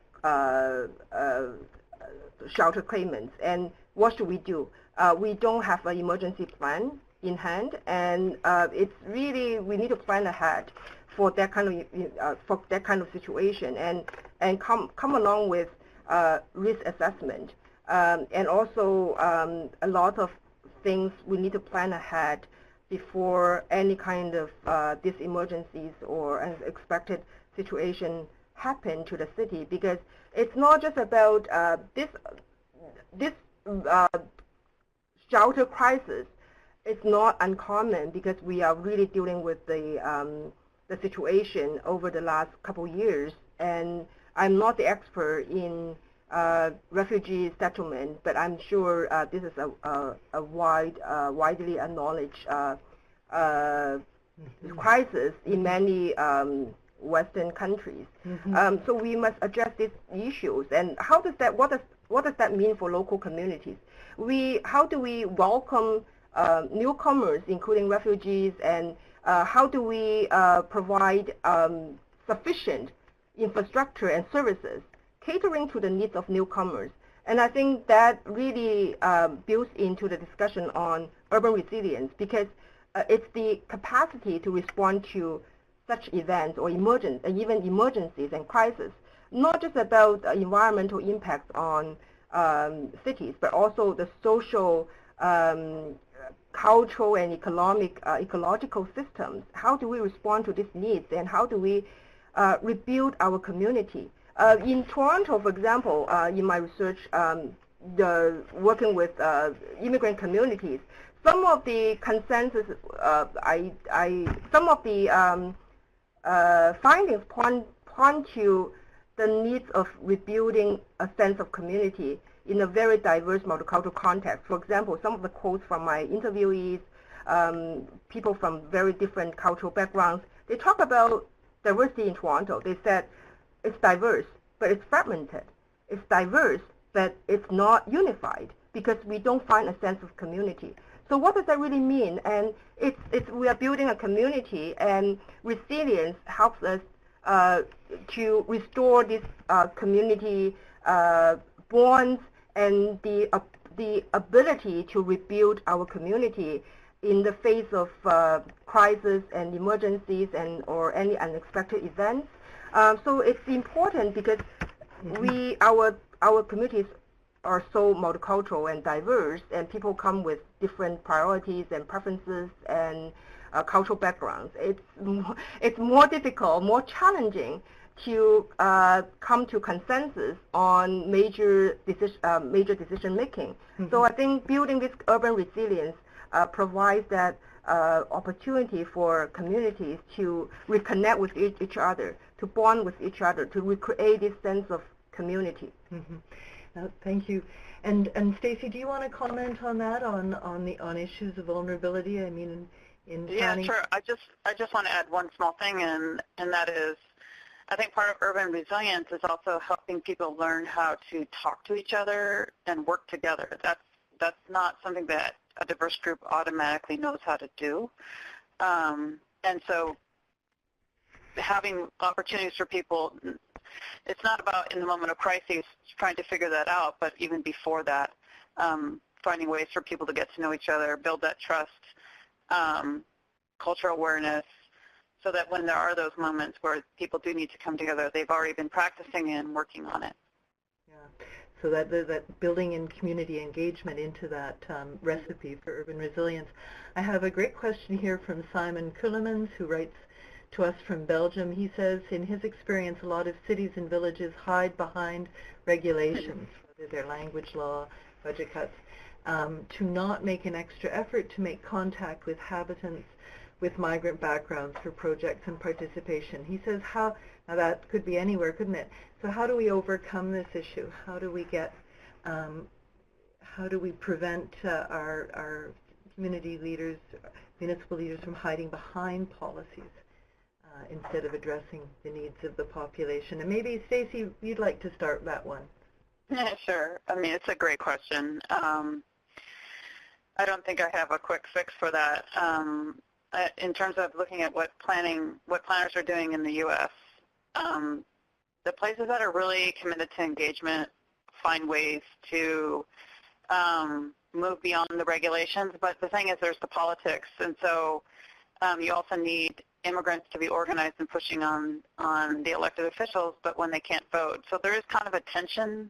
shelter claimants. And what should we do? We don't have an emergency plan in hand, and it's really, we need to plan ahead for that kind of situation, and come along with risk assessment, and also a lot of things we need to plan ahead before any kind of these emergencies or unexpected situation happen to the city, because it's not just about this shelter crisis. It's not uncommon, because we are really dealing with the situation over the last couple years, and I'm not the expert in refugee settlement, but I'm sure this is a widely acknowledged crisis in many Western countries. So we must address these issues. And how does that? What does that mean for local communities? How do we welcome newcomers, including refugees, and how do we provide sufficient infrastructure and services catering to the needs of newcomers? And I think that really builds into the discussion on urban resilience, because it's the capacity to respond to such events or even emergencies and crises, not just about environmental impacts on cities, but also the social, cultural, and ecological systems. How do we respond to these needs, and how do we rebuild our community? In Toronto, for example, in my research, working with immigrant communities, some of the consensus, some of the findings point to the needs of rebuilding a sense of community in a very diverse multicultural context. For example, some of the quotes from my interviewees, people from very different cultural backgrounds, they talk about diversity in Toronto. They said it's diverse, but it's fragmented. It's diverse, but it's not unified, because we don't find a sense of community. So what does that really mean? And we are building a community, and resilience helps us to restore this community bonds and the ability to rebuild our community in the face of crises and emergencies or any unexpected events. So it's important, because our communities are so multicultural and diverse, and people come with different priorities and preferences and cultural backgrounds. It's more difficult, more challenging to come to consensus on major decision making. So I think building this urban resilience provides that opportunity for communities to reconnect with each other, to bond with each other, to recreate this sense of community. Thank you. And Stacey, do you want to comment on that, on issues of vulnerability? I mean, in planning? Yeah, sure. I just want to add one small thing, and that is, I think part of urban resilience is also helping people learn how to talk to each other and work together. That's not something that a diverse group automatically knows how to do. And so having opportunities for people, it's not about in the moment of crisis trying to figure that out, but even before that, finding ways for people to get to know each other, build that trust, cultural awareness, so that when there are those moments where people do need to come together, they've already been practicing and working on it. Yeah. So that building in community engagement into that recipe for urban resilience. I have a great question here from Simon Kulemans, who writes to us from Belgium. He says, in his experience, a lot of cities and villages hide behind regulations, whether they're language law, budget cuts, to not make an extra effort to make contact with habitants with migrant backgrounds for projects and participation. He says, now that could be anywhere, couldn't it? So how do we overcome this issue? How do we prevent our community leaders, municipal leaders from hiding behind policies instead of addressing the needs of the population? And maybe, Stacey, you'd like to start that one. Yeah, sure. I mean, it's a great question. I don't think I have a quick fix for that. In terms of looking at what planners are doing in the U.S., the places that are really committed to engagement find ways to move beyond the regulations. But the thing is, there's the politics, and so you also need immigrants to be organized and pushing on the elected officials, but when they can't vote. So there is kind of a tension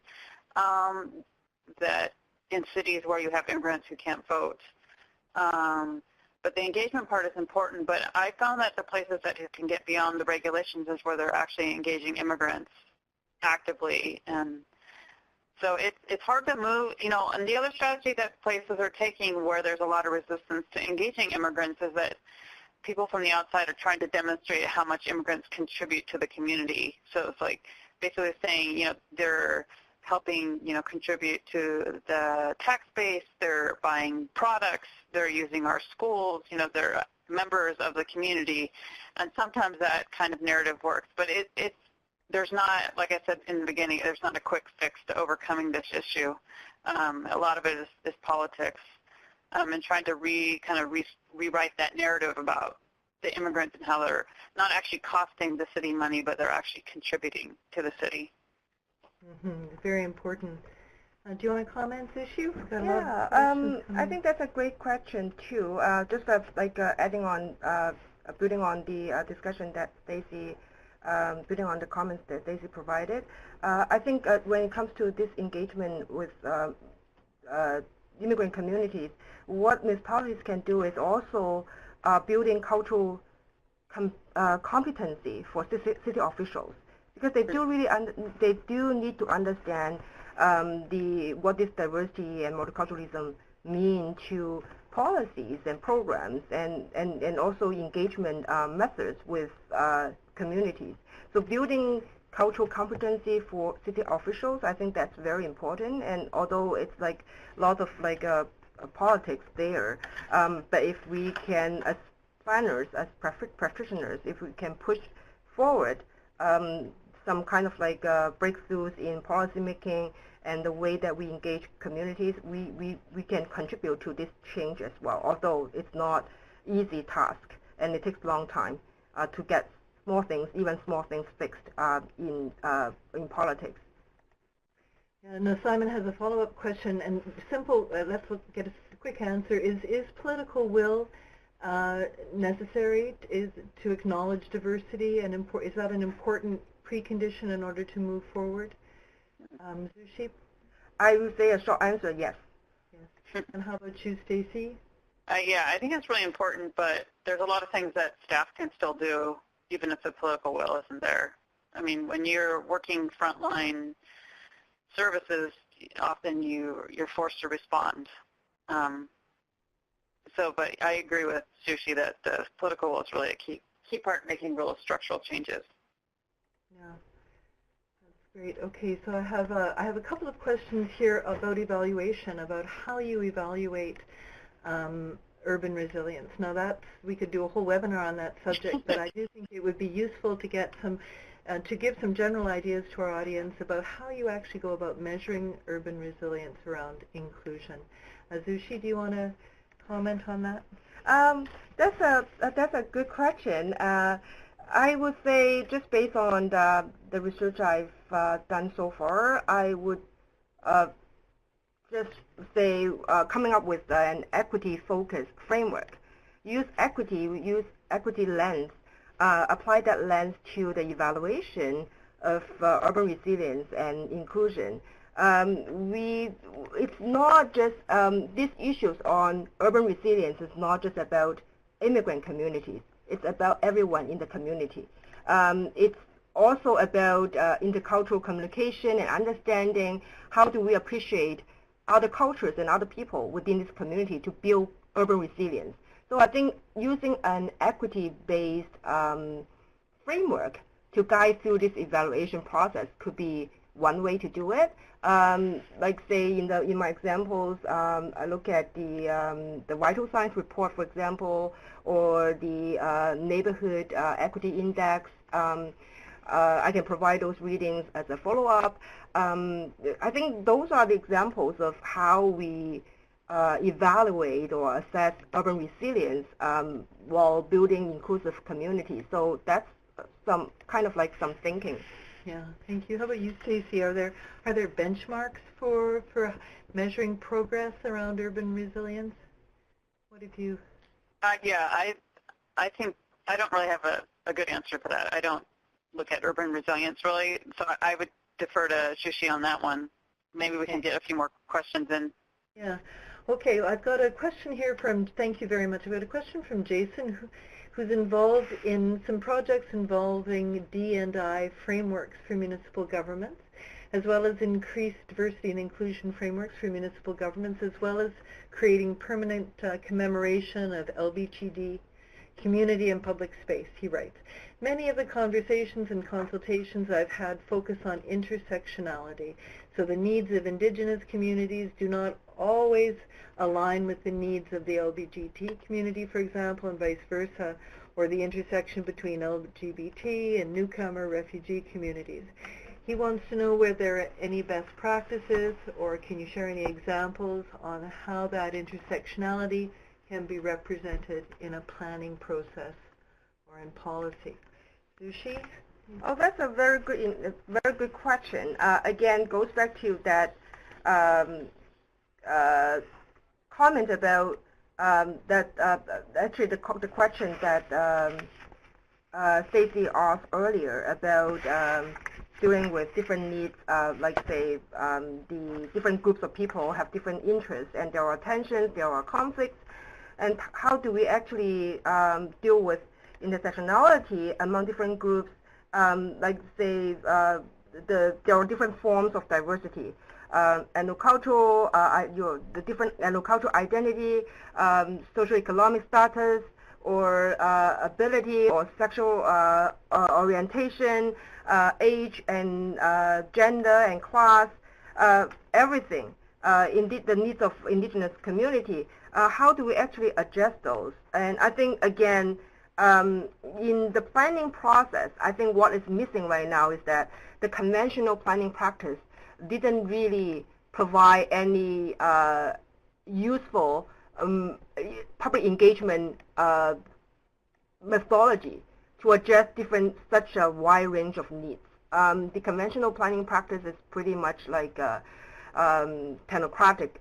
that in cities where you have immigrants who can't vote. But the engagement part is important, but I found that the places that can get beyond the regulations is where they're actually engaging immigrants actively. And so it's hard to move, and the other strategy that places are taking where there's a lot of resistance to engaging immigrants is that people from the outside are trying to demonstrate how much immigrants contribute to the community. So it's like basically saying, they're helping, contribute to the tax base, they're buying products, they're using our schools, they're members of the community, and sometimes that kind of narrative works. But there's not, like I said in the beginning, there's not a quick fix to overcoming this issue. A lot of it is politics, and trying to rewrite that narrative about the immigrants and how they're not actually costing the city money, but they're actually contributing to the city. Mm-hmm. Very important. Do you want to comment, Sushi? Yeah, I think that's a great question too. Just adding on, building on the discussion that Stacey, building on the comments that Stacey provided. I think when it comes to this engagement with immigrant communities, what municipalities can do is also building cultural competency for city officials, because they do need to understand what this diversity and multiculturalism mean to policies and programs, and also engagement methods with communities. So building cultural competency for city officials, I think that's very important. And although it's like lots of politics there, but if we can, as planners, as practitioners, if we can push forward some kind of breakthroughs in policy making and the way that we engage communities, we can contribute to this change as well, although it's not easy task and it takes a long time to get even small things fixed in politics. Yeah, no, Simon has a follow-up question, and simple, let's get a quick answer. Is political will necessary to acknowledge diversity, and is that an important precondition in order to move forward? Sushi? I would say a short answer, yes. Yes. And how about you, Stacey? Yeah, I think it's really important, but there's a lot of things that staff can still do, even if the political will isn't there. I mean, when you're working frontline services, often you're forced to respond. But I agree with Sushi that the political will is really a key part in making real structural changes. Yeah, that's Great. Okay, so I have a couple of questions here about evaluation, about how you evaluate urban resilience. Now we could do a whole webinar on that subject, but I do think it would be useful to get to give some general ideas to our audience about how you actually go about measuring urban resilience around inclusion. Sushi, do you want to comment on that? That's a good question. I would say, just based on the research I've done so far, I would just say coming up with an equity-focused framework. Use equity lens, apply that lens to the evaluation of urban resilience and inclusion. It's not just, these issues on urban resilience is not just about immigrant communities. It's about everyone in the community. It's also about intercultural communication and understanding how do we appreciate other cultures and other people within this community to build urban resilience. So I think using an equity-based framework to guide through this evaluation process could be one way to do it. Like say in my examples, I look at the vital signs report, for example, or the neighborhood equity index. I can provide those readings as a follow-up. I think those are the examples of how we evaluate or assess urban resilience while building inclusive communities. So that's some thinking. Yeah, thank you. How about you, Stacey? Are there benchmarks for measuring progress around urban resilience? What have you? Yeah, I think I don't really have a good answer for that. I don't look at urban resilience really, so I would defer to Sushi on that one. Maybe we can get a few more questions in. Yeah. Okay, I've got a question here thank you very much. I've got a question from Jason who's involved in some projects involving D&I frameworks for municipal governments, as well as increased diversity and inclusion frameworks for municipal governments, as well as creating permanent commemoration of LBGD community and public space, he writes. Many of the conversations and consultations I've had focus on intersectionality, so the needs of Indigenous communities do not always align with the needs of the LGBT community, for example, and vice versa, or the intersection between LGBT and newcomer refugee communities. He wants to know whether there are any best practices, or can you share any examples on how that intersectionality can be represented in a planning process or in policy. Sushi? Oh, that's a very good question. Again, goes back to that comment about actually the question that Stacey asked earlier about dealing with different needs, like say the different groups of people have different interests, and there are tensions, there are conflicts, and how do we actually deal with intersectionality among different groups, like say there are different forms of diversity, ethnocultural, the different ethnocultural identity, socioeconomic status, or ability, or sexual orientation, age and gender and class, everything. Indeed, the needs of Indigenous community. How do we actually address those? And I think, again, in the planning process, I think what is missing right now is that the conventional planning practice didn't really provide any useful public engagement methodology to address such a wide range of needs. The conventional planning practice is pretty much like technocratic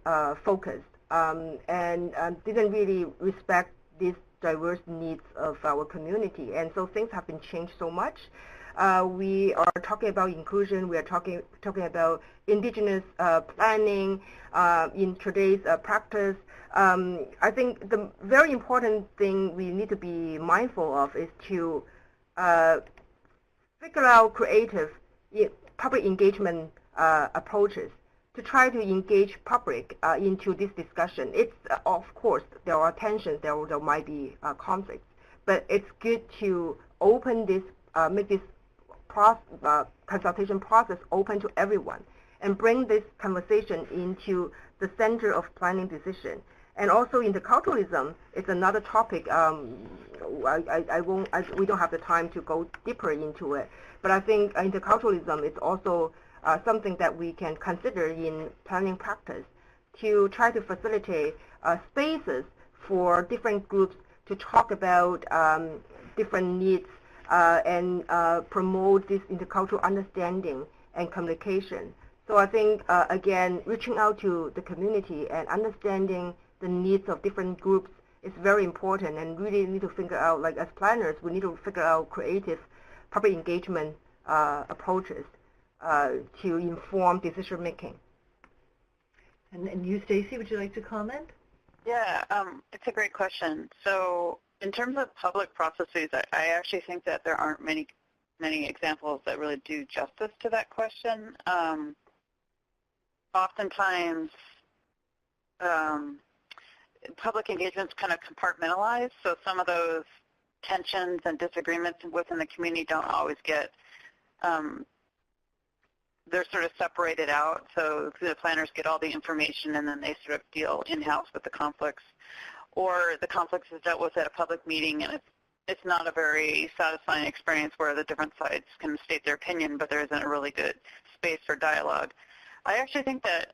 focused, and didn't really respect these diverse needs of our community. And so things have been changed so much. We are talking about inclusion. We are talking about Indigenous planning in today's practice. I think the very important thing we need to be mindful of is to figure out creative public engagement approaches to try to engage public into this discussion. It's of course there are tensions, there might be conflicts, but it's good to open this, make this consultation process open to everyone, and bring this conversation into the center of planning decision. And also interculturalism is another topic. We don't have the time to go deeper into it, but I think interculturalism is also something that we can consider in planning practice to try to facilitate spaces for different groups to talk about different needs and promote this intercultural understanding and communication. So I think, again, reaching out to the community and understanding the needs of different groups is very important, and really need to figure out, like as planners, we need to figure out creative public engagement approaches to inform decision making. And you, Stacey, would you like to comment? Yeah, it's a great question. So in terms of public processes, I actually think that there aren't many examples that really do justice to that question. Oftentimes, public engagement's kind of compartmentalized, so some of those tensions and disagreements within the community don't always get, they're sort of separated out, so the planners get all the information and then they sort of deal in-house with the conflicts. Or the conflicts is dealt with at a public meeting, and it's not a very satisfying experience where the different sides can state their opinion, but there isn't a really good space for dialogue. I actually think that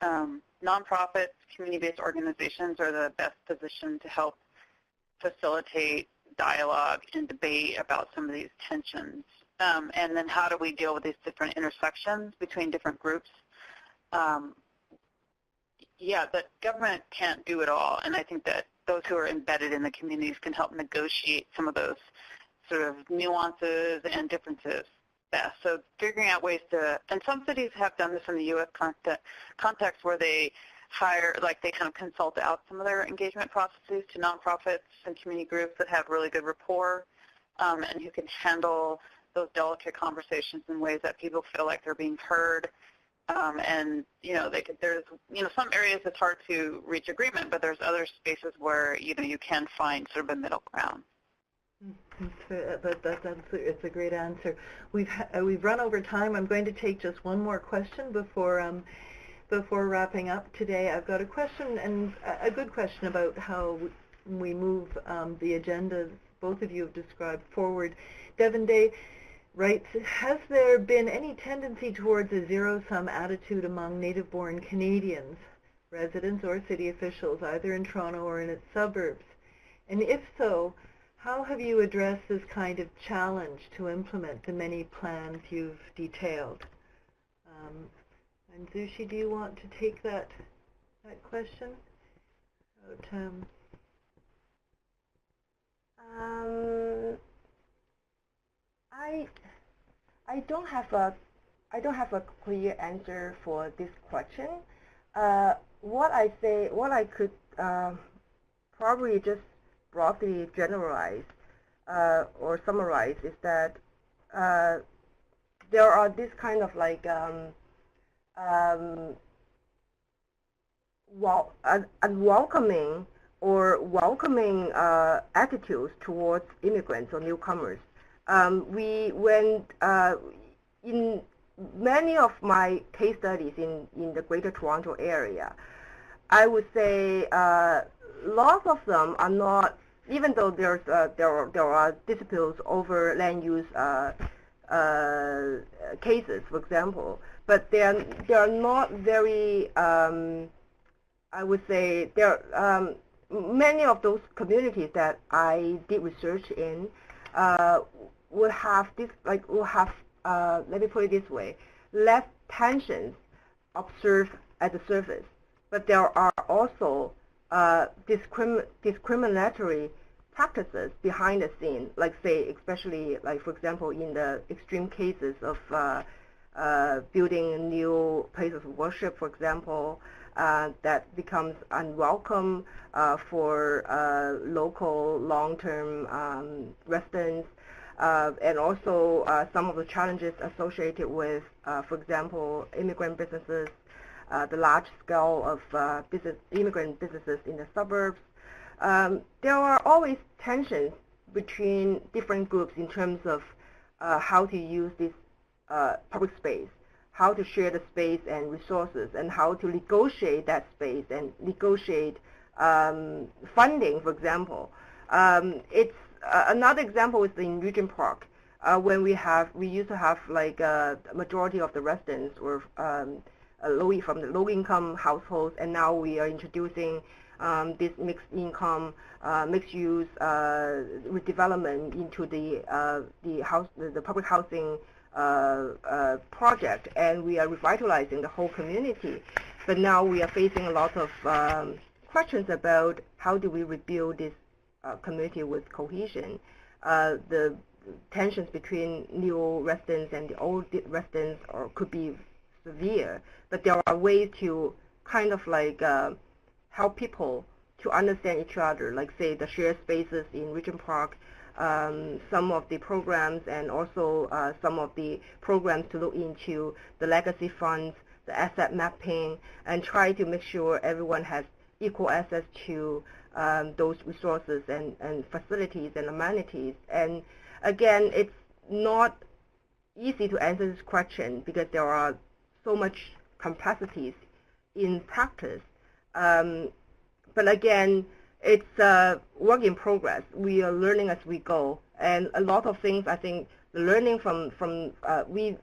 nonprofits, community-based organizations are the best positioned to help facilitate dialogue and debate about some of these tensions. And then how do we deal with these different intersections between different groups? Yeah, the government can't do it all, and I think that those who are embedded in the communities can help negotiate some of those sort of nuances and differences best. So figuring out ways to, and some cities have done this in the U.S. context where they hire, like they kind of consult out some of their engagement processes to nonprofits and community groups that have really good rapport and who can handle those delicate conversations in ways that people feel like they're being heard. And, you know, there's, you know, some areas it's hard to reach agreement, but there's other spaces where, you know, you can find sort of a middle ground. It's a great answer. We've run over time. I'm going to take just one more question before wrapping up today. I've got a question, and a good question, about how we move the agenda both of you have described forward. Devin Day writes, has there been any tendency towards a zero-sum attitude among native-born Canadians, residents or city officials, either in Toronto or in its suburbs? And if so, how have you addressed this kind of challenge to implement the many plans you've detailed? And Sushi, do you want to take that question? I don't have a clear answer for this question. What I could probably just broadly generalize or summarize is that there are this kind of like unwelcoming or welcoming attitudes towards immigrants or newcomers. In many of my case studies in the Greater Toronto area, I would say lots of them are not, even though there are disputes over land use cases, for example, but they are not very, I would say, many of those communities that I did research in would have this, let me put it this way, less tensions observed at the surface, but there are also discriminatory practices behind the scene, like say, especially like for example in the extreme cases of building new places of worship, for example, that becomes unwelcome for local long-term residents, and also some of the challenges associated with, for example, immigrant businesses, the large scale of immigrant businesses in the suburbs. There are always tensions between different groups in terms of how to use these public space, how to share the space and resources, and how to negotiate that space and negotiate funding, for example. It's another example is in Regent Park, when we used to have like a majority of the residents were from the low-income households, and now we are introducing this mixed income, mixed use redevelopment into the public housing project, and we are revitalizing the whole community. But now we are facing a lot of questions about how do we rebuild this community with cohesion. The tensions between new residents and the old residents could be severe, but there are ways to kind of like help people to understand each other, like say the shared spaces in Regent Park, some of the programs, and also some of the programs to look into the legacy funds, the asset mapping, and try to make sure everyone has equal access to those resources and facilities and amenities. And again, it's not easy to answer this question because there are so much complexities in practice. But again, it's a work in progress. We are learning as we go. And a lot of things, I think, the learning from we,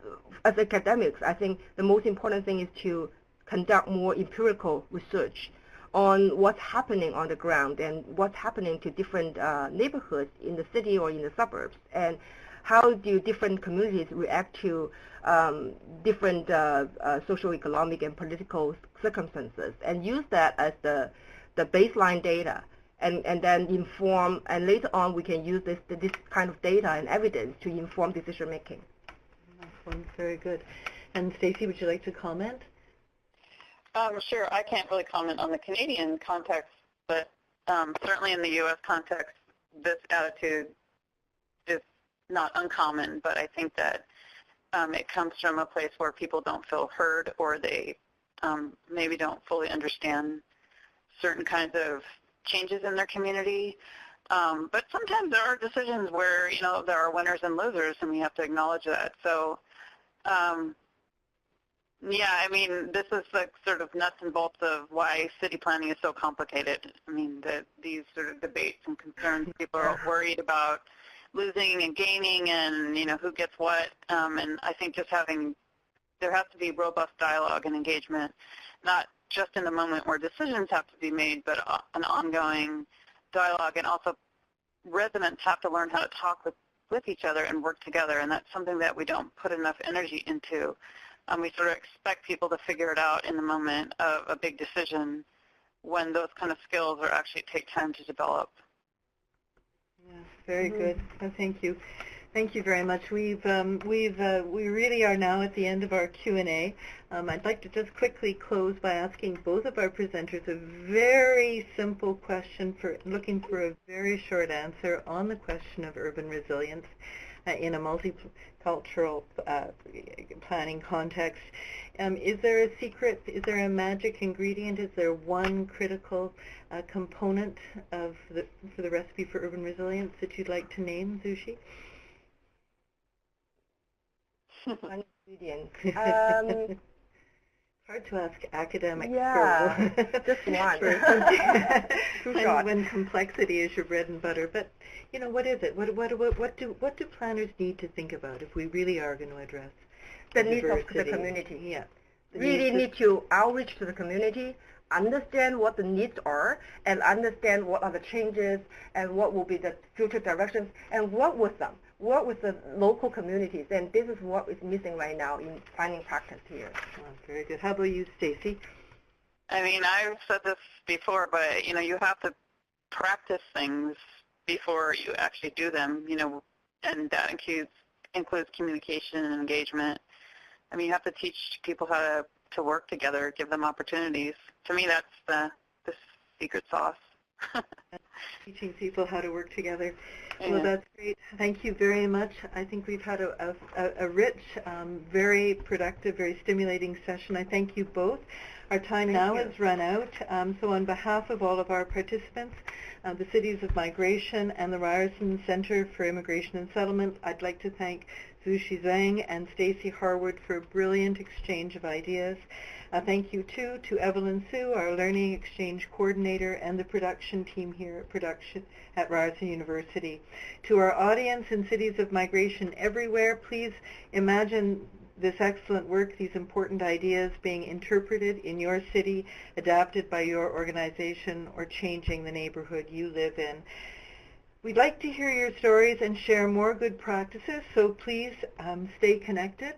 as academics, I think the most important thing is to conduct more empirical research on what's happening on the ground and what's happening to different neighborhoods in the city or in the suburbs, and how do different communities react to different socio-economic and political circumstances, and use that as the baseline data, and then inform, and later on we can use this kind of data and evidence to inform decision making. Excellent, very good. And Stacey, would you like to comment? Sure. I can't really comment on the Canadian context, but certainly in the U.S. context, this attitude is not uncommon, but I think that it comes from a place where people don't feel heard, or they maybe don't fully understand certain kinds of changes in their community. But sometimes there are decisions where, there are winners and losers, and we have to acknowledge that. So, yeah, I mean, this is the sort of nuts and bolts of why city planning is so complicated. I mean, these sort of debates and concerns, people are worried about losing and gaining and, who gets what. And I think just there has to be robust dialogue and engagement, not just in the moment where decisions have to be made, but an ongoing dialogue. And also residents have to learn how to talk with each other and work together, and that's something that we don't put enough energy into. We sort of expect people to figure it out in the moment of a big decision, when those kind of skills are actually take time to develop. Yeah, very good. Thank you. Thank you very much. We really are now at the end of our Q&A. I'd like to just quickly close by asking both of our presenters a very simple question, looking for a very short answer on the question of urban resilience in a multicultural planning context. Is there a secret, is there a magic ingredient, is there one critical component for the recipe for urban resilience that you'd like to name, Sushi? One ingredient. Hard to ask academics. Yeah, just one. When complexity is your bread and butter. But, what is it? What do planners need to think about if we really are going to address the needs of the community? Yeah. Really need to outreach to the community, understand what the needs are, and understand what are the changes and what will be the future directions, and work with them. Work with the local communities, and this is what is missing right now in planning practice here. Oh, very good. How about you, Stacey? I mean, I've said this before, but you have to practice things before you actually do them. And that includes communication and engagement. I mean, you have to teach people how to work together, give them opportunities. To me, that's the secret sauce. Teaching people how to work together. Well, that's great. Thank you very much. I think we've had a rich, very productive, very stimulating session. I thank you both. Our time now has run out, so on behalf of all of our participants, the Cities of Migration and the Ryerson Center for Immigration and Settlement, I'd like to thank Sushi Zhang and Stacey Harwood for a brilliant exchange of ideas. Thank you, too, to Evelyn Sue, our Learning Exchange Coordinator, and the production team here at Ryerson University. To our audience in Cities of Migration everywhere, please imagine this excellent work, these important ideas being interpreted in your city, adapted by your organization, or changing the neighborhood you live in. We'd like to hear your stories and share more good practices, so please stay connected.